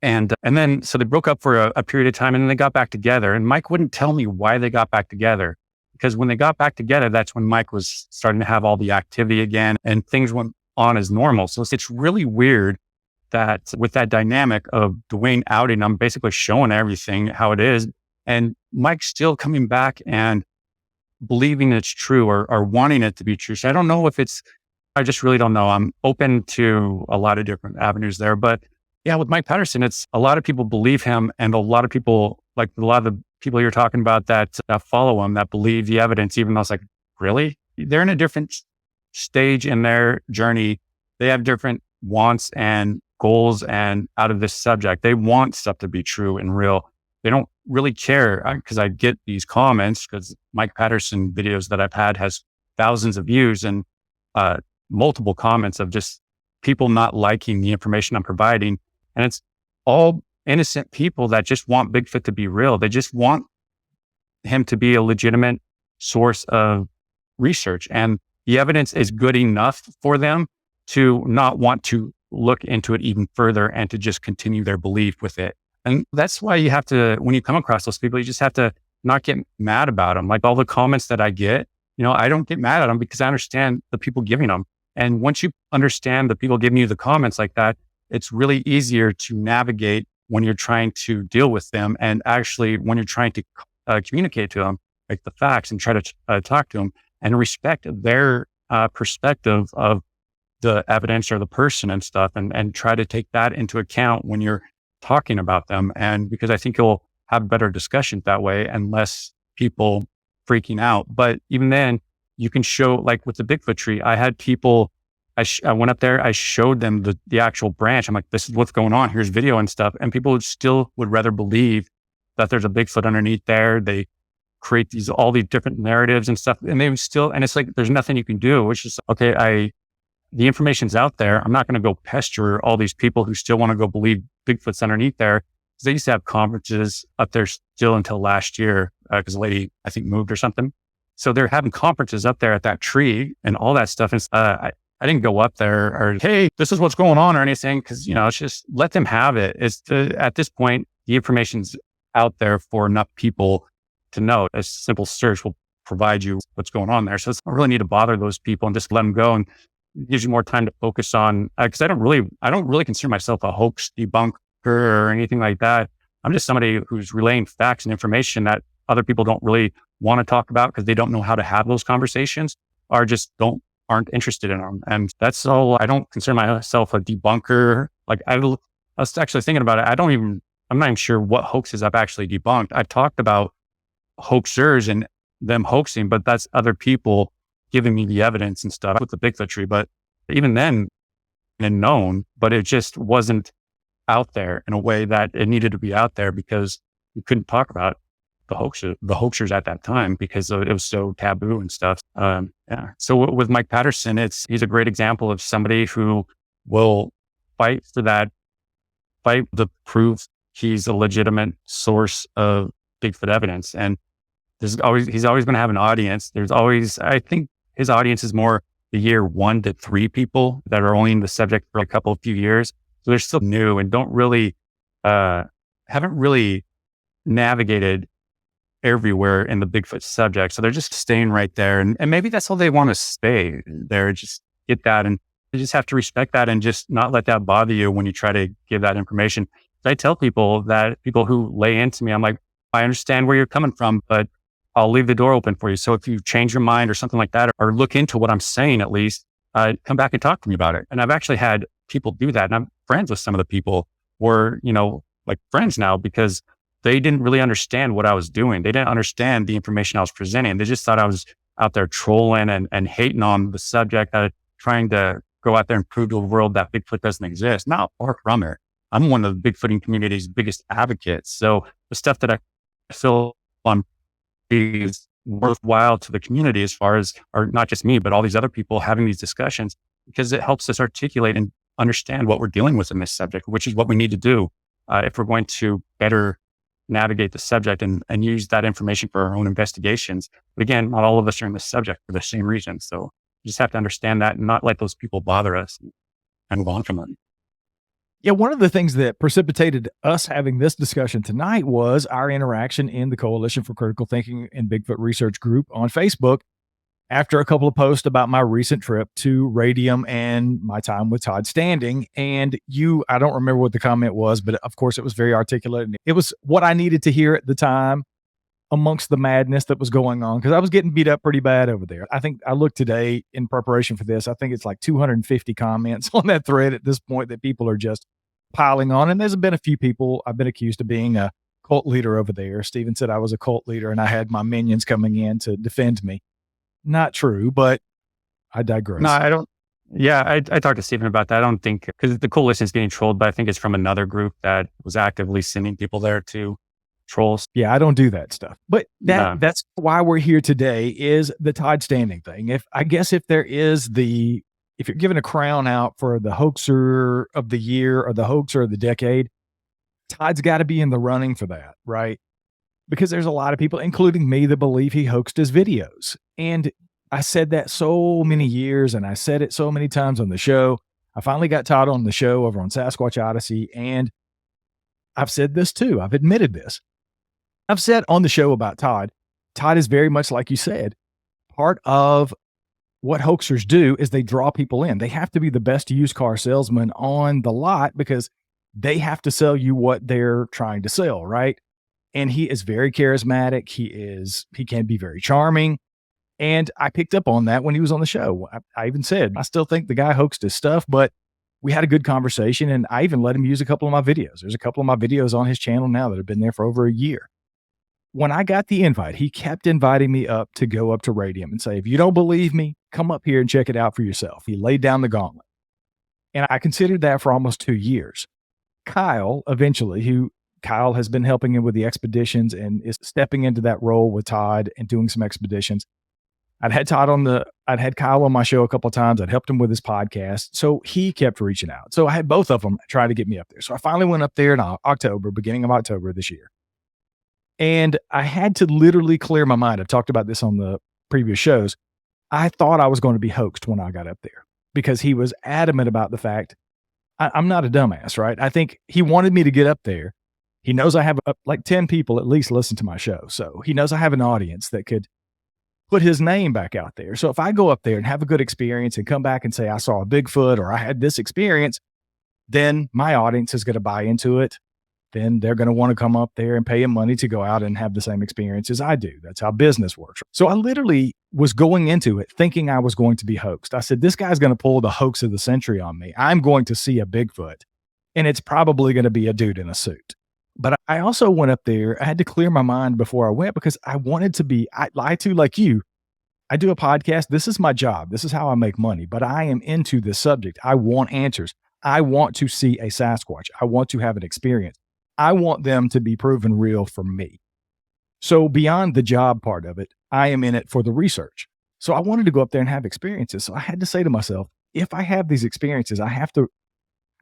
And then, so they broke up for a period of time, and then they got back together. And Mike wouldn't tell me why they got back together. Because when they got back together, that's when Mike was starting to have all the activity again and things went on as normal. So it's really weird that with that dynamic of Dwayne outing, I'm basically showing everything how it is. And Mike's still coming back and believing it's true or wanting it to be true. So I don't know if I just really don't know. I'm open to a lot of different avenues there. But yeah, with Mike Patterson, it's a lot of people believe him, and a lot of people, like a lot of the people you're talking about that follow him, that believe the evidence, even though it's like, really? They're in a different stage in their journey. They have different wants and goals and out of this subject. They want stuff to be true and real. They don't really care, because I get these comments, because Mike Patterson videos that I've had has thousands of views and multiple comments of just people not liking the information I'm providing. And it's all innocent people that just want Bigfoot to be real. They just want him to be a legitimate source of research. And the evidence is good enough for them to not want to look into it even further and to just continue their belief with it. And that's why you have to, when you come across those people, you just have to not get mad about them. Like all the comments that I get, I don't get mad at them because I understand the people giving them. And once you understand the people giving you the comments like that, it's really easier to navigate when you're trying to deal with them. And actually, when you're trying to communicate to them, like the facts, and try to talk to them and respect their perspective of the evidence or the person and stuff, and try to take that into account when you're talking about them. And because I think you'll have better discussions that way and less people freaking out. But even then, you can show, like with the Bigfoot tree, I had people, I went up there, I showed them the actual branch. I'm like, this is what's going on. Here's video and stuff. And people would rather believe that there's a Bigfoot underneath there. They create all these different narratives and stuff. And and it's like, there's nothing you can do. It's just, okay, the information's out there. I'm not going to go pester all these people who still want to go believe Bigfoot's underneath there. Because they used to have conferences up there still until last year, because the lady, I think, moved or something. So they're having conferences up there at that tree and all that stuff. And I didn't go up there or, hey, this is what's going on or anything, because, it's just let them have it. At this point, the information's out there for enough people to know. A simple search will provide you what's going on there. So I don't really need to bother those people and just let them go. And it gives you more time to focus on, because I don't really consider myself a hoax debunker or anything like that. I'm just somebody who's relaying facts and information that other people don't really want to talk about because they don't know how to have those conversations, or just aren't interested in them. And that's all. I don't consider myself a debunker. Like I was actually thinking about it. I'm not even sure what hoaxes I've actually debunked. I've talked about hoaxers and them hoaxing, but that's other people giving me the evidence and stuff with the Bigfoot tree. But even then, and known, but it just wasn't out there in a way that it needed to be out there, because you couldn't talk about the hoaxers at that time because it was so taboo and stuff. Yeah. So with Mike Patterson, he's a great example of somebody who will fight to prove he's a legitimate source of Bigfoot evidence. And he's always going to have an audience. I think his audience is more the year 1 to 3 people that are only in the subject for a few years. So they're still new and haven't really navigated everywhere in the Bigfoot subject. So they're just staying right there. And maybe that's all they want to stay there, just get that. And you just have to respect that and just not let that bother you when you try to give that information. I tell people who lay into me, I'm like, I understand where you're coming from, but I'll leave the door open for you. So if you change your mind or something like that, or look into what I'm saying, at least come back and talk to me about it. And I've actually had people do that. And I'm friends with some of the people who are, like friends now, because they didn't really understand what I was doing. They didn't understand the information I was presenting. They just thought I was out there trolling and hating on the subject, trying to go out there and prove to the world that Bigfoot doesn't exist. Not far from it. I'm one of the Bigfooting community's biggest advocates. So the stuff that I feel is worthwhile to the community, as far as, or not just me, but all these other people having these discussions, because it helps us articulate and understand what we're dealing with in this subject, which is what we need to do if we're going to better navigate the subject and use that information for our own investigations. But again, not all of us are in this subject for the same reason. So you just have to understand that and not let those people bother us and move on from them. Yeah, one of the things that precipitated us having this discussion tonight was our interaction in the Coalition for Critical Thinking and Bigfoot Research group on Facebook after a couple of posts about my recent trip to Radium and my time with Todd Standing. And I don't remember what the comment was, but of course it was very articulate. And it was what I needed to hear at the time amongst the madness that was going on, because I was getting beat up pretty bad over there. I think I looked today in preparation for this. I think it's like 250 comments on that thread at this point that people are just piling on. And there's been a few people I've been accused of being a cult leader over there. Steven said I was a cult leader and I had my minions coming in to defend me. Not true, but I digress. No, I don't. Yeah, I talked to Steven about that. I don't think, because the coalition is getting trolled, but I think it's from another group that was actively sending people there to troll. Yeah, I don't do that stuff. But that's why we're here today, is the Todd Standing thing. If you're giving a crown out for the hoaxer of the year or the hoaxer of the decade, Todd's got to be in the running for that, right? Because there's a lot of people, including me, that believe he hoaxed his videos. And I said that so many years, and I said it so many times on the show. I finally got Todd on the show over on Sasquatch Odyssey, and I've said this too. I've admitted this. I've said on the show about Todd is very much like you said. Part of what hoaxers do is they draw people in. They have to be the best used car salesman on the lot because they have to sell you what they're trying to sell, right? And he is very charismatic. He can be very charming. And I picked up on that when he was on the show. I even said, I still think the guy hoaxed his stuff, but we had a good conversation, and I even let him use a couple of my videos. There's a couple of my videos on his channel now that have been there for over a year. When I got the invite, he kept inviting me up to go up to Radium and say, if you don't believe me, come up here and check it out for yourself. He laid down the gauntlet. And I considered that for almost 2 years. Kyle has been helping him with the expeditions and is stepping into that role with Todd and doing some expeditions. I'd had Kyle on my show a couple of times. I'd helped him with his podcast. So he kept reaching out. So I had both of them trying to get me up there. So I finally went up there in beginning of October this year. And I had to literally clear my mind. I've talked about this on the previous shows. I thought I was going to be hoaxed when I got up there because he was adamant about the fact I'm not a dumbass, right? I think he wanted me to get up there. He knows I have like 10 people at least listen to my show. So he knows I have an audience that could put his name back out there. So if I go up there and have a good experience and come back and say I saw a Bigfoot or I had this experience, then my audience is going to buy into it then they're going to want to come up there and pay him money to go out and have the same experience as I do. That's how business works. So I literally was going into it thinking I was going to be hoaxed. I said, this guy's going to pull the hoax of the century on me. I'm going to see a Bigfoot, and it's probably going to be a dude in a suit. But I also went up there. I had to clear my mind before I went because I wanted to be, I lie to like you. I do a podcast. This is my job. This is how I make money, but I am into this subject. I want answers. I want to see a Sasquatch. I want to have an experience. I want them to be proven real for me. So beyond the job part of it, I am in it for the research. So I wanted to go up there and have experiences. So I had to say to myself, if I have these experiences, I have to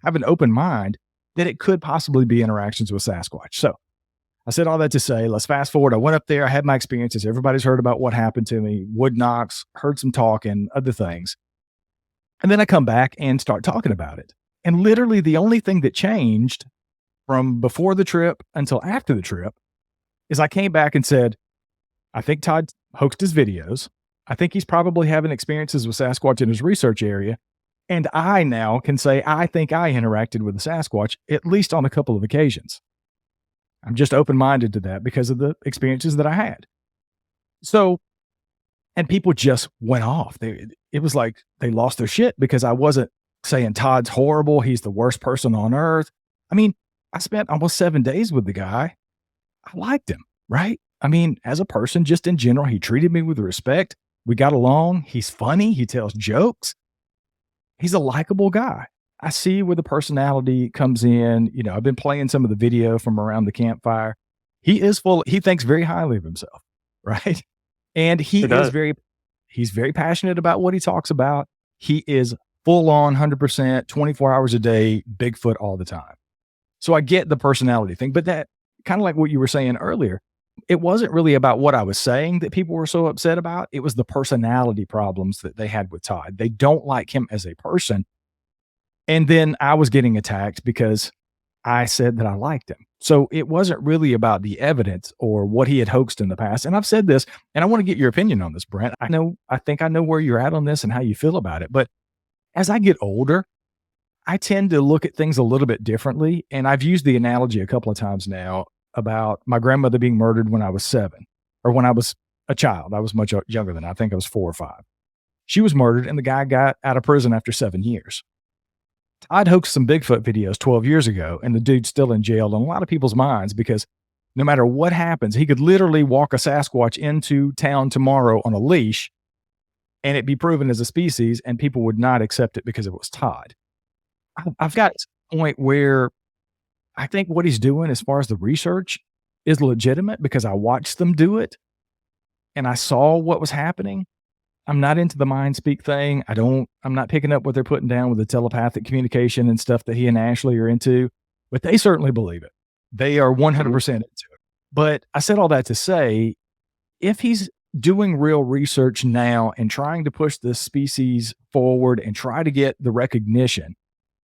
have an open mind that it could possibly be interactions with Sasquatch. So I said all that to say, let's fast forward. I went up there. I had my experiences. Everybody's heard about what happened to me. Wood knocks, heard some talk and other things. And then I come back and start talking about it. And literally the only thing that changed from before the trip until after the trip is I came back and said, I think Todd hoaxed his videos. I think he's probably having experiences with Sasquatch in his research area. And I now can say, I think I interacted with the Sasquatch at least on a couple of occasions. I'm just open-minded to that because of the experiences that I had. So, and people just went off. It was like they lost their shit because I wasn't saying Todd's horrible. He's the worst person on earth. I mean, I spent almost 7 days with the guy. I liked him, right? I mean, as a person, just in general, he treated me with respect. We got along. He's funny. He tells jokes. He's a likable guy. I see where the personality comes in. You know, I've been playing some of the video from around the campfire. He thinks very highly of himself, right? And he's very passionate about what he talks about. He is full on 100%, 24 hours a day, Bigfoot all the time. So I get the personality thing, but that kind of like what you were saying earlier, it wasn't really about what I was saying that people were so upset about. It was the personality problems that they had with Todd. They don't like him as a person. And then I was getting attacked because I said that I liked him. So it wasn't really about the evidence or what he had hoaxed in the past. And I've said this, and I want to get your opinion on this, Brent. I think I know where you're at on this and how you feel about it. But as I get older, I tend to look at things a little bit differently. And I've used the analogy a couple of times now about my grandmother being murdered when I was 7 or when I was a child. I was much younger than that. I think I was 4 or 5. She was murdered and the guy got out of prison after 7 years. I'd hoaxed some Bigfoot videos 12 years ago, and the dude's still in jail in a lot of people's minds because no matter what happens, he could literally walk a Sasquatch into town tomorrow on a leash and it be proven as a species, and people would not accept it because it was Todd. I've got to a point where I think what he's doing as far as the research is legitimate because I watched them do it and I saw what was happening. I'm not into the mind speak thing. I'm not picking up what they're putting down with the telepathic communication and stuff that he and Ashley are into, but they certainly believe it. They are 100% into it. But I said all that to say, if he's doing real research now and trying to push this species forward and try to get the recognition,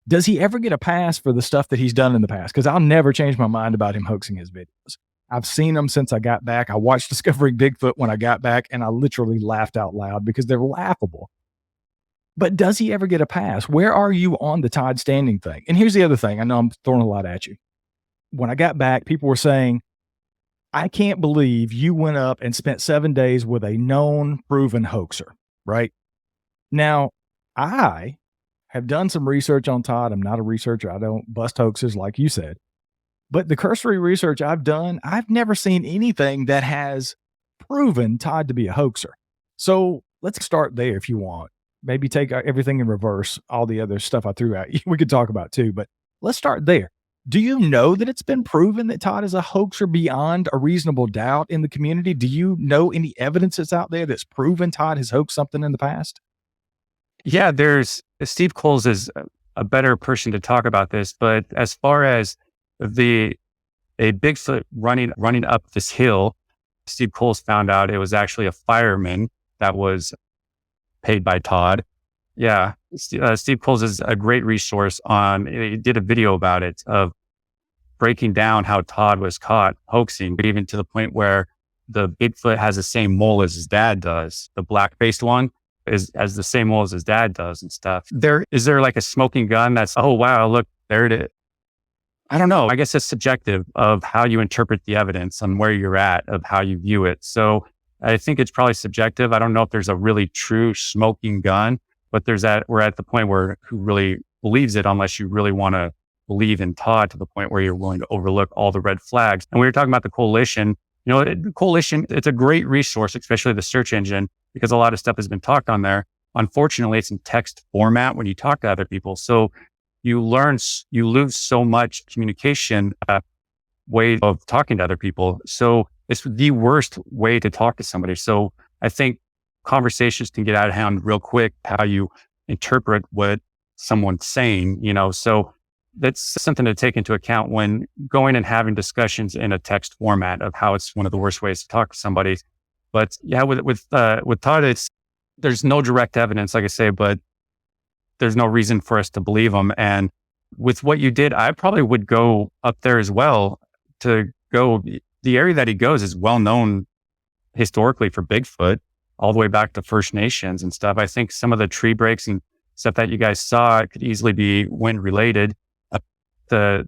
does he ever get a pass for the stuff that he's done in the past? Because I'll never change my mind about him hoaxing his videos. I've seen them since I got back. I watched Discovering Bigfoot when I got back, and I literally laughed out loud because they're laughable. But does he ever get a pass? Where are you on the Todd Standing thing? And here's the other thing. I know I'm throwing a lot at you. When I got back, people were saying, I can't believe you went up and spent 7 days with a known, proven hoaxer, right? Now, I have done some research on Todd. I'm not a researcher. I don't bust hoaxes like you said. But the cursory research I've done, I've never seen anything that has proven Todd to be a hoaxer. So let's start there if you want. Maybe take everything in reverse, all the other stuff I threw at you. We could talk about too, but let's start there. Do you know that it's been proven that Todd is a hoaxer beyond a reasonable doubt in the community? Do you know any evidence that's out there that's proven Todd has hoaxed something in the past? Yeah, Steve Coles is a better person to talk about this, but as far as a Bigfoot running up this hill, Steve Coles found out it was actually a fireman that was paid by Todd. Yeah, Steve Coles is a great resource he did a video about it of breaking down how Todd was caught hoaxing, even to the point where the Bigfoot has the same mole as his dad does. The black-faced one has the same mole as his dad does and stuff. Is there like a smoking gun that's, oh wow, look, there it is. I don't know. I guess it's subjective of how you interpret the evidence and where you're at of how you view it. So I think it's probably subjective. I don't know if there's a really true smoking gun, but we're at the point where who really believes it, unless you really want to believe in Todd to the point where you're willing to overlook all the red flags. And we were talking about the coalition. The coalition, it's a great resource, especially the search engine, because a lot of stuff has been talked on there. Unfortunately, it's in text format when you talk to other people. So you lose so much communication way of talking to other people. So it's the worst way to talk to somebody. So I think conversations can get out of hand real quick, how you interpret what someone's saying, so that's something to take into account when going and having discussions in a text format of how it's one of the worst ways to talk to somebody. But yeah, with Todd, there's no direct evidence, like I say, but there's no reason for us to believe him. And with what you did, I probably would go up there as well the area that he goes is well known historically for Bigfoot, all the way back to First Nations and stuff. I think some of the tree breaks and stuff that you guys saw could easily be wind related. The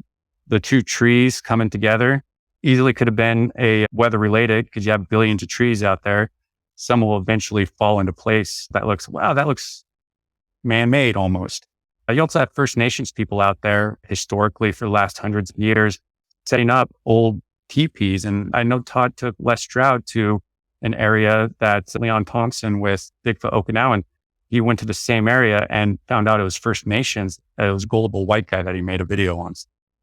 two trees coming together easily could have been a weather related, because you have billions of trees out there. Some will eventually fall into place. That looks man-made almost. You also have First Nations people out there historically for the last hundreds of years setting up old teepees. And I know Todd took Les Stroud to an area that Leon Thompson with Bigfoot Okinawan, he went to the same area and found out it was First Nations. It was Gullible White Guy that he made a video on,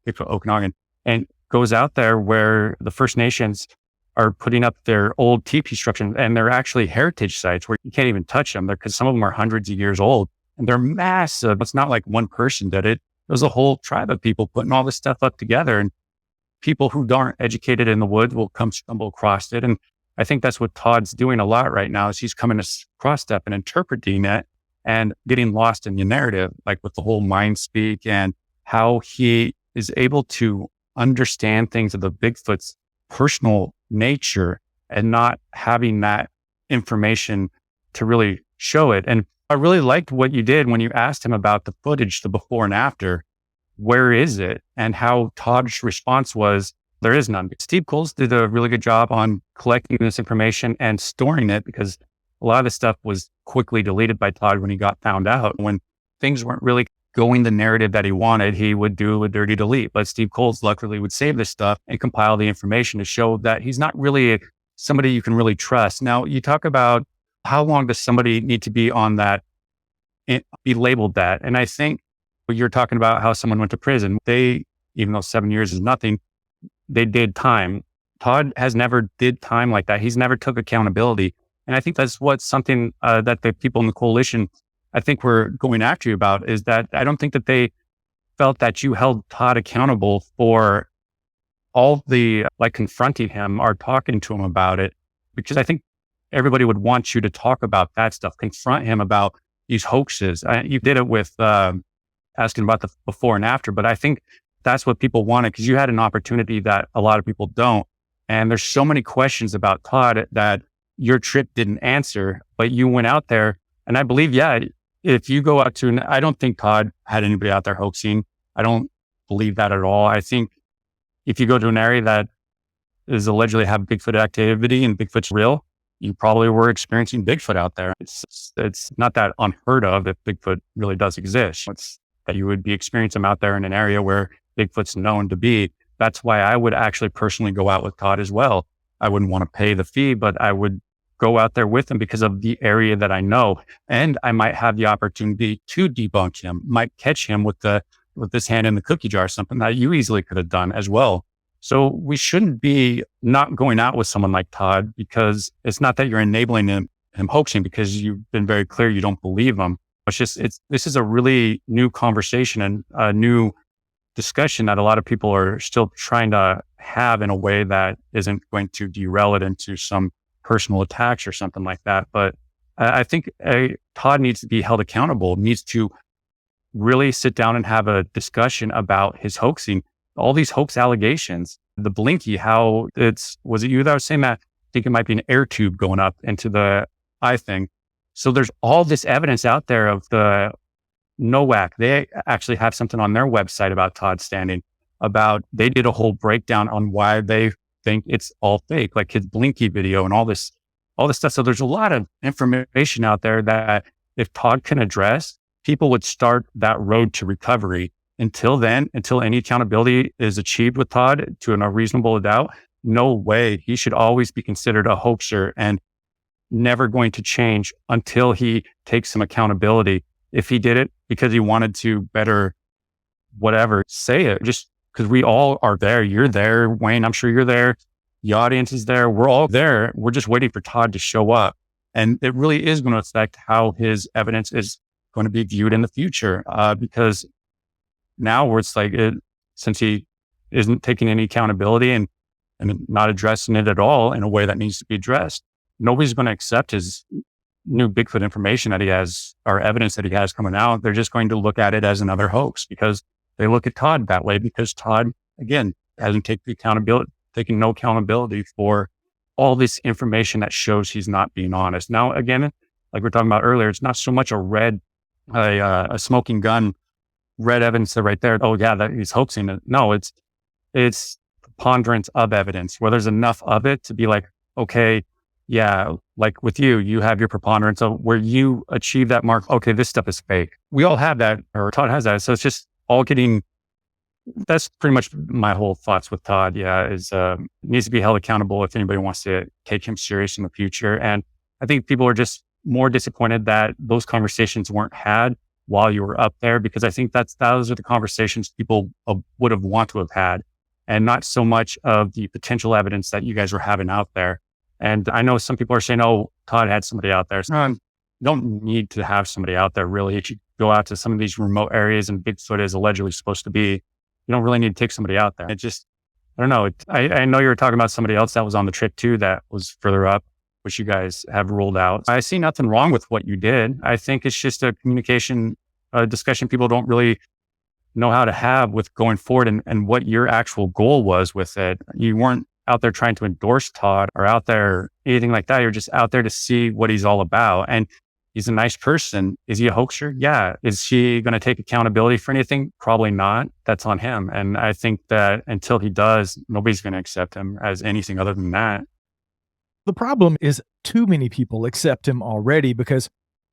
Bigfoot Okinawan, and goes out there where the First Nations are putting up their old teepee structures, and they're actually heritage sites where you can't even touch them because some of them are hundreds of years old and they're massive. It's not like one person did it. It was a whole tribe of people putting all this stuff up together, and people who aren't educated in the woods will come stumble across it. And I think that's what Todd's doing a lot right now, is he's coming across stuff and interpreting it and getting lost in the narrative, like with the whole mind speak and how he is able to understand things of the Bigfoot's personal nature and not having that information to really show it. And I really liked what you did when you asked him about the footage, the before and after. Where is it? And how Todd's response was, there is none. Steve Coles did a really good job on collecting this information and storing it, because a lot of the stuff was quickly deleted by Todd when he got found out. When things weren't really going the narrative that he wanted, he would do a dirty delete. But Steve Coles luckily would save this stuff and compile the information to show that he's not really somebody you can really trust. Now, you talk about how long does somebody need to be on that, be labeled that. And I think you're talking about how someone went to prison. Even though 7 years is nothing, they did time. Todd has never did time like that. He's never took accountability. And I think that's something that the people in the coalition, I think, were going after you about, is that I don't think that they felt that you held Todd accountable for all the, confronting him or talking to him about it, because I think everybody would want you to talk about that stuff, confront him about these hoaxes. You did it with asking about the before and after, but I think that's what people wanted, because you had an opportunity that a lot of people don't. And there's so many questions about Todd that your trip didn't answer, but you went out there. And I believe, if you go out to, I don't think Todd had anybody out there hoaxing. I don't believe that at all. I think if you go to an area that is allegedly have Bigfoot activity and Bigfoot's real, you probably were experiencing Bigfoot out there. It's not that unheard of if Bigfoot really does exist. It's that you would be experiencing them out there in an area where Bigfoot's known to be. That's why I would actually personally go out with Todd as well. I wouldn't want to pay the fee, but I would go out there with him because of the area that I know. And I might have the opportunity to debunk him, might catch him with this hand in the cookie jar, something that you easily could have done as well. So we shouldn't be not going out with someone like Todd, because it's not that you're enabling him hoaxing, because you've been very clear you don't believe him. This is a really new conversation and a new discussion that a lot of people are still trying to have in a way that isn't going to derail it into some personal attacks or something like that. But I think Todd needs to be held accountable, needs to really sit down and have a discussion about his hoaxing, all these hoax allegations, the Blinky, was it you that was saying that? I think it might be an air tube going up into the eye thing. So there's all this evidence out there of the NOAC. They actually have something on their website about Todd standing. they did a whole breakdown on why they think it's all fake, like his Blinky video and all this stuff. So there's a lot of information out there that if Todd can address, people would start that road to recovery. Until then, until any accountability is achieved with Todd to a reasonable doubt, no way. He should always be considered a hoaxer and never going to change until he takes some accountability. If he did it because he wanted to better whatever, say it, just because we all are there. You're there, Wayne, I'm sure you're there. The audience is there. We're all there. We're just waiting for Todd to show up. And it really is going to affect how his evidence is going to be viewed in the future. Because now where it's like, since he isn't taking any accountability and not addressing it at all in a way that needs to be addressed, nobody's going to accept his new Bigfoot information that he has, or evidence that he has coming out. They're just going to look at it as another hoax because they look at Todd that way, because Todd, again, hasn't taken no accountability for all this information that shows he's not being honest. Now, again, like we were talking about earlier, it's not so much a smoking gun, red evidence right there. Oh yeah, that he's hoaxing it. No, it's preponderance of evidence where there's enough of it to be like, okay, yeah, like with you have your preponderance of where you achieve that mark. Okay, this stuff is fake. We all have that, or Todd has that. So it's just all getting, that's pretty much my whole thoughts with Todd. Yeah, needs to be held accountable if anybody wants to take him serious in the future. And I think people are just more disappointed that those conversations weren't had while you were up there, because I think those are the conversations people would have want to have had, and not so much of the potential evidence that you guys were having out there. And I know some people are saying, oh, Todd had somebody out there. So you don't need to have somebody out there, really. If you go out to some of these remote areas and Bigfoot is allegedly supposed to be, you don't really need to take somebody out there. It just, I don't know. I know you were talking about somebody else that was on the trip too, that was further up, which you guys have ruled out. I see nothing wrong with what you did. I think it's just a discussion people don't really know how to have with going forward, and what your actual goal was with it. You weren't out there trying to endorse Todd or out there anything like that. You're just out there to see what he's all about. And he's a nice person. Is he a hoaxer? Yeah. Is he going to take accountability for anything? Probably not. That's on him. And I think that until he does, nobody's going to accept him as anything other than that. The problem is too many people accept him already because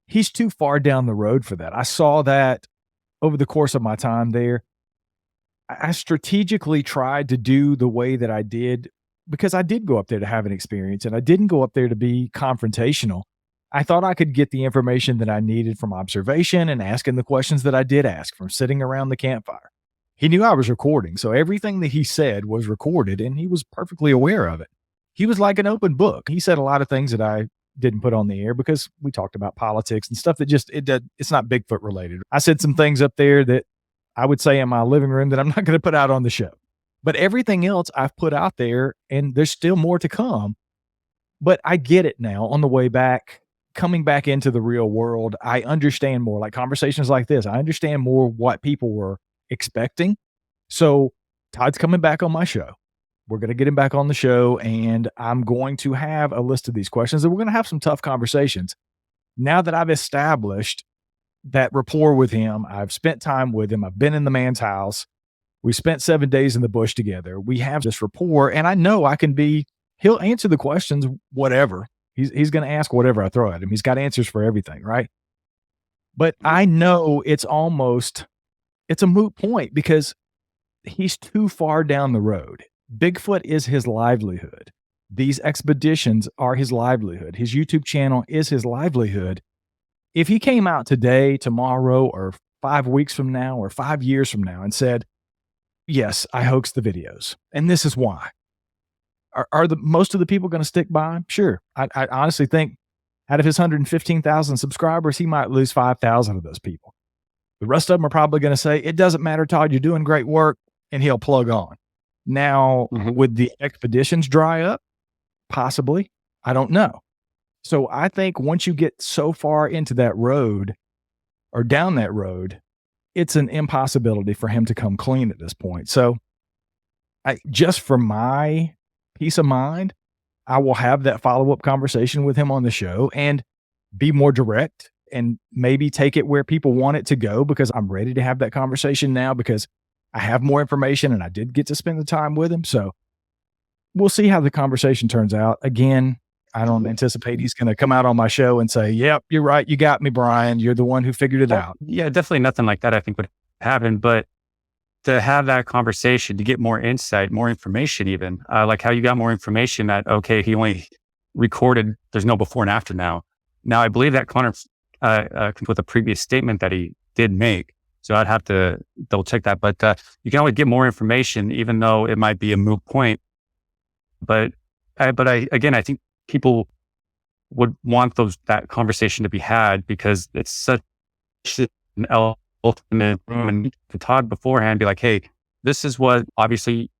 he's too far down the road for that. I saw that over the course of my time there. I strategically tried to do the way that I did because I did go up there to have an experience, and I didn't go up there to be confrontational. I thought I could get the information that I needed from observation and asking the questions that I did ask from sitting around the campfire. He knew I was recording, so everything that he said was recorded, and he was perfectly aware of it. He was like an open book. He said a lot of things that I didn't put on the air because we talked about politics and stuff that just, it's not Bigfoot related. I said some things up there that I would say in my living room that I'm not going to put out on the show. But everything else I've put out there, and there's still more to come. But I get it now on the way back, coming back into the real world. I understand more, like conversations like this. I understand more what people were expecting. So Todd's coming back on my show. We're going to get him back on the show, and I'm going to have a list of these questions, and we're going to have some tough conversations. Now that I've established that rapport with him, I've spent time with him, I've been in the man's house, we spent 7 days in the bush together, we have this rapport, and I know he'll answer the questions, whatever. He's going to ask whatever I throw at him. He's got answers for everything, right? But I know it's a moot point because he's too far down the road. Bigfoot is his livelihood. These expeditions are his livelihood. His YouTube channel is his livelihood. If he came out today, tomorrow, or 5 weeks from now, or 5 years from now and said, yes, I hoaxed the videos, and this is why, are most of the people going to stick by him? Sure. I honestly think out of his 115,000 subscribers, he might lose 5,000 of those people. The rest of them are probably going to say, it doesn't matter, Todd, you're doing great work, and he'll plug on. Now, would the expeditions dry up? Possibly. I don't know. So I think once you get so far into that road or down that road, it's an impossibility for him to come clean at this point. So just for my peace of mind, I will have that follow-up conversation with him on the show and be more direct and maybe take it where people want it to go, because I'm ready to have that conversation now, because I have more information and I did get to spend the time with him. So we'll see how the conversation turns out. Again, I don't anticipate he's going to come out on my show and say, yep, you're right. You got me, Brian. You're the one who figured it out. Yeah, definitely nothing like that I think would happen. But to have that conversation, to get more insight, more information even, like how you got more information that, okay, he only recorded, there's no before and after now. Now, I believe that comes with a previous statement that he did make. So I'd have to double check that. But you can always get more information, even though it might be a moot point. But I think people would want that conversation to be had because it's such an ultimate room. And to Todd beforehand, be like, hey, this is what obviously,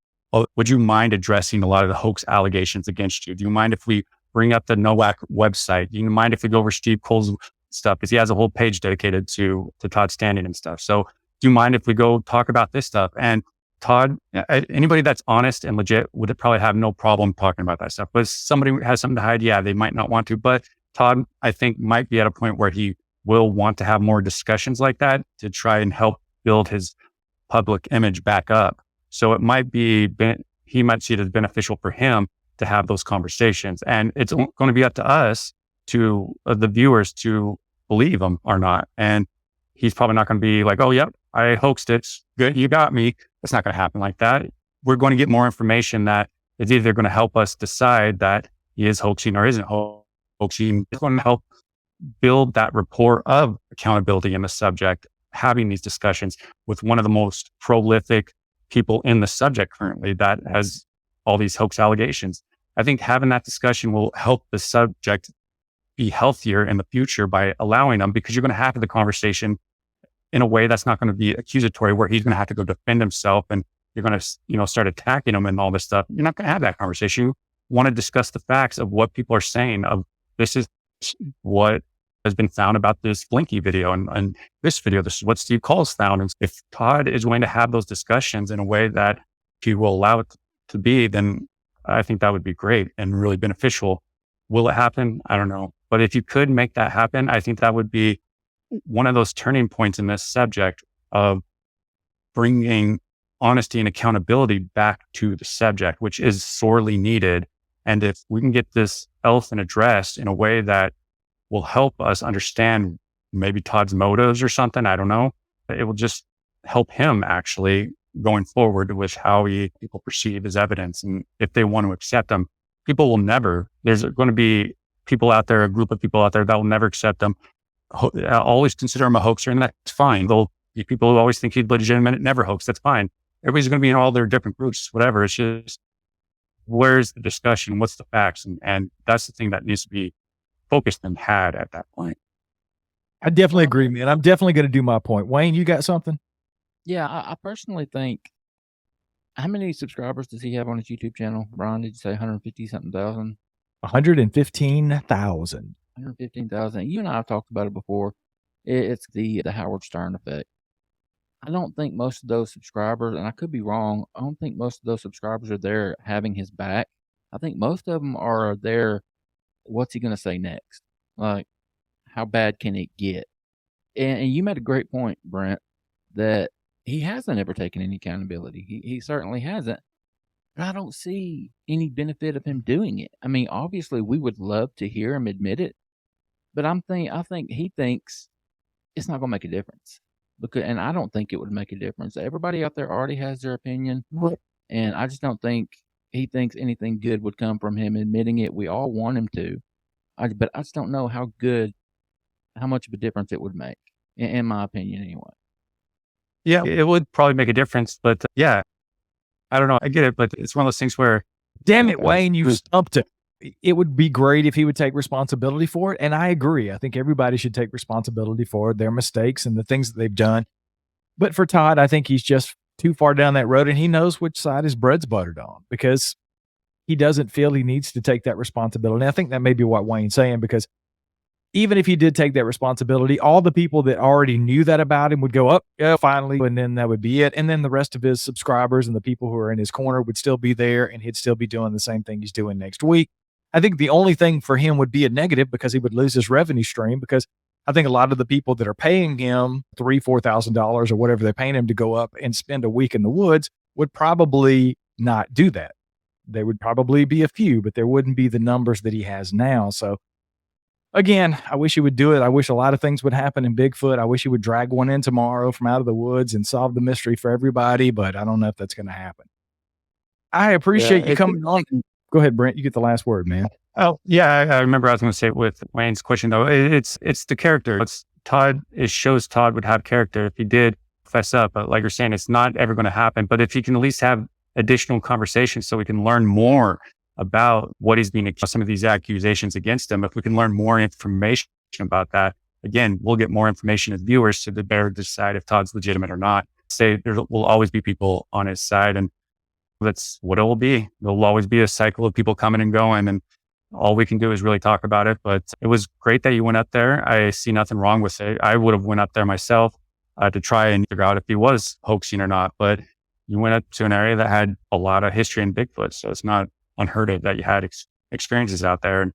would you mind addressing a lot of the hoax allegations against you? Do you mind if we bring up the NOAC website? Do you mind if we go over Steve Cole's stuff? Because he has a whole page dedicated to Todd Standing and stuff. So do you mind if we go talk about this stuff? And Todd, anybody that's honest and legit would probably have no problem talking about that stuff. But if somebody who has something to hide, yeah, they might not want to. But Todd, I think, might be at a point where he will want to have more discussions like that to try and help build his public image back up. So it might be, he might see it as beneficial for him to have those conversations. And it's going to be up to us, to the viewers, to believe him or not. And he's probably not going to be like, oh, yep, I hoaxed it. Good, you got me. It's not going to happen like that. We're going to get more information that is either going to help us decide that he is hoaxing or isn't hoaxing. It's going to help build that rapport of accountability in the subject, having these discussions with one of the most prolific people in the subject currently that has all these hoax allegations. I think having that discussion will help the subject be healthier in the future by allowing them, because you're going to have the conversation in a way that's not going to be accusatory, where he's going to have to go defend himself and you're going to, start attacking him and all this stuff. You're not going to have that conversation. You want to discuss the facts of what people are saying, of this is what has been found about this Blinky video and this video. This is what Steve Cole's found. And if Todd is going to have those discussions in a way that he will allow it to be, then I think that would be great and really beneficial. Will it happen? I don't know. But if you could make that happen, I think that would be one of those turning points in this subject of bringing honesty and accountability back to the subject, which is sorely needed. And if we can get this elephant addressed in a way that will help us understand maybe Todd's motives or something, I don't know, it will just help him actually going forward with how people perceive his evidence. And if they want to accept them, people will never, there's going to be people out there, a group of people out there that will never accept them. Always consider him a hoaxer, and that's fine. There'll be people who always think he's legitimate, never hoax. That's fine. Everybody's going to be in all their different groups, whatever. It's just, where's the discussion? What's the facts? And that's the thing that needs to be focused and had at that point. I definitely agree, man. I'm definitely going to do my point. Wayne, you got something? Yeah, I personally think, how many subscribers does he have on his YouTube channel? Brian, did you say 150 something thousand? 115,000. 115,000. You and I have talked about it before. It's the Howard Stern effect. I don't think most of those subscribers, and I could be wrong, I don't think most of those subscribers are there having his back. I think most of them are there, what's he going to say next? Like, how bad can it get? And you made a great point, Brent, that he hasn't ever taken any accountability. He certainly hasn't. But I don't see any benefit of him doing it. I mean, obviously, we would love to hear him admit it, but I think he thinks it's not going to make a difference. And I don't think it would make a difference. Everybody out there already has their opinion, and I just don't think he thinks anything good would come from him admitting it. We all want him to, but I just don't know how much of a difference it would make, in my opinion, anyway. Yeah, it would probably make a difference, but yeah, I don't know. I get it, but it's one of those things where, damn it, Wayne, you stumped him. It would be great if he would take responsibility for it. And I agree. I think everybody should take responsibility for their mistakes and the things that they've done. But for Todd, I think he's just too far down that road, and he knows which side his bread's buttered on, because he doesn't feel he needs to take that responsibility. And I think that may be what Wayne's saying, because even if he did take that responsibility, all the people that already knew that about him would go up, yeah, finally, and then that would be it. And then the rest of his subscribers and the people who are in his corner would still be there, and he'd still be doing the same thing he's doing next week. I think the only thing for him would be a negative, because he would lose his revenue stream, because I think a lot of the people that are paying him $3,000-$4,000 or whatever they're paying him to go up and spend a week in the woods would probably not do that. There would probably be a few, but there wouldn't be the numbers that he has now. So again, I wish he would do it. I wish a lot of things would happen in Bigfoot. I wish he would drag one in tomorrow from out of the woods and solve the mystery for everybody, but I don't know if that's going to happen. I appreciate you coming on. Go ahead, Brent. You get the last word, man. Oh, yeah. I remember I was going to say with Wayne's question, though, it's the character. It's Todd. It shows Todd would have character if he did fess up. But like you're saying, it's not ever going to happen. But if he can at least have additional conversations so we can learn more about what he's being accused, some of these accusations against him, if we can learn more information about that, again, we'll get more information as viewers to better decide if Todd's legitimate or not. Say there will always be people on his side, and that's what it will be. There'll always be a cycle of people coming and going, and all we can do is really talk about it. But it was great that you went up there. I see nothing wrong with it. I would have went up there myself to try and figure out if he was hoaxing or not. But you went up to an area that had a lot of history in Bigfoot, so it's not unheard of that you had experiences out there. And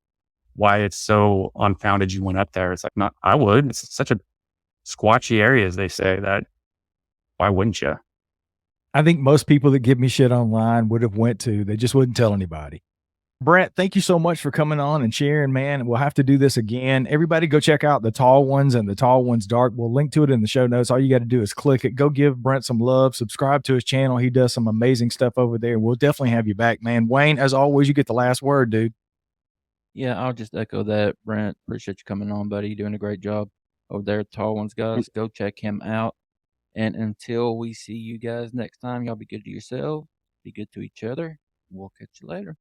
why it's so unfounded you went up there, it's like, not, I would. It's such a squatchy area, as they say, that why wouldn't you? I think most people that give me shit online would have went to. They just wouldn't tell anybody. Brent, thank you so much for coming on and sharing, man. We'll have to do this again. Everybody go check out The Tall Ones and The Tall Ones Dark. We'll link to it in the show notes. All you got to do is click it. Go give Brent some love. Subscribe to his channel. He does some amazing stuff over there. We'll definitely have you back, man. Wayne, as always, you get the last word, dude. Yeah, I'll just echo that, Brent. Appreciate you coming on, buddy. You're doing a great job over there at Tall Ones, guys. Go check him out. And until we see you guys next time, y'all be good to yourself, be good to each other. We'll catch you later.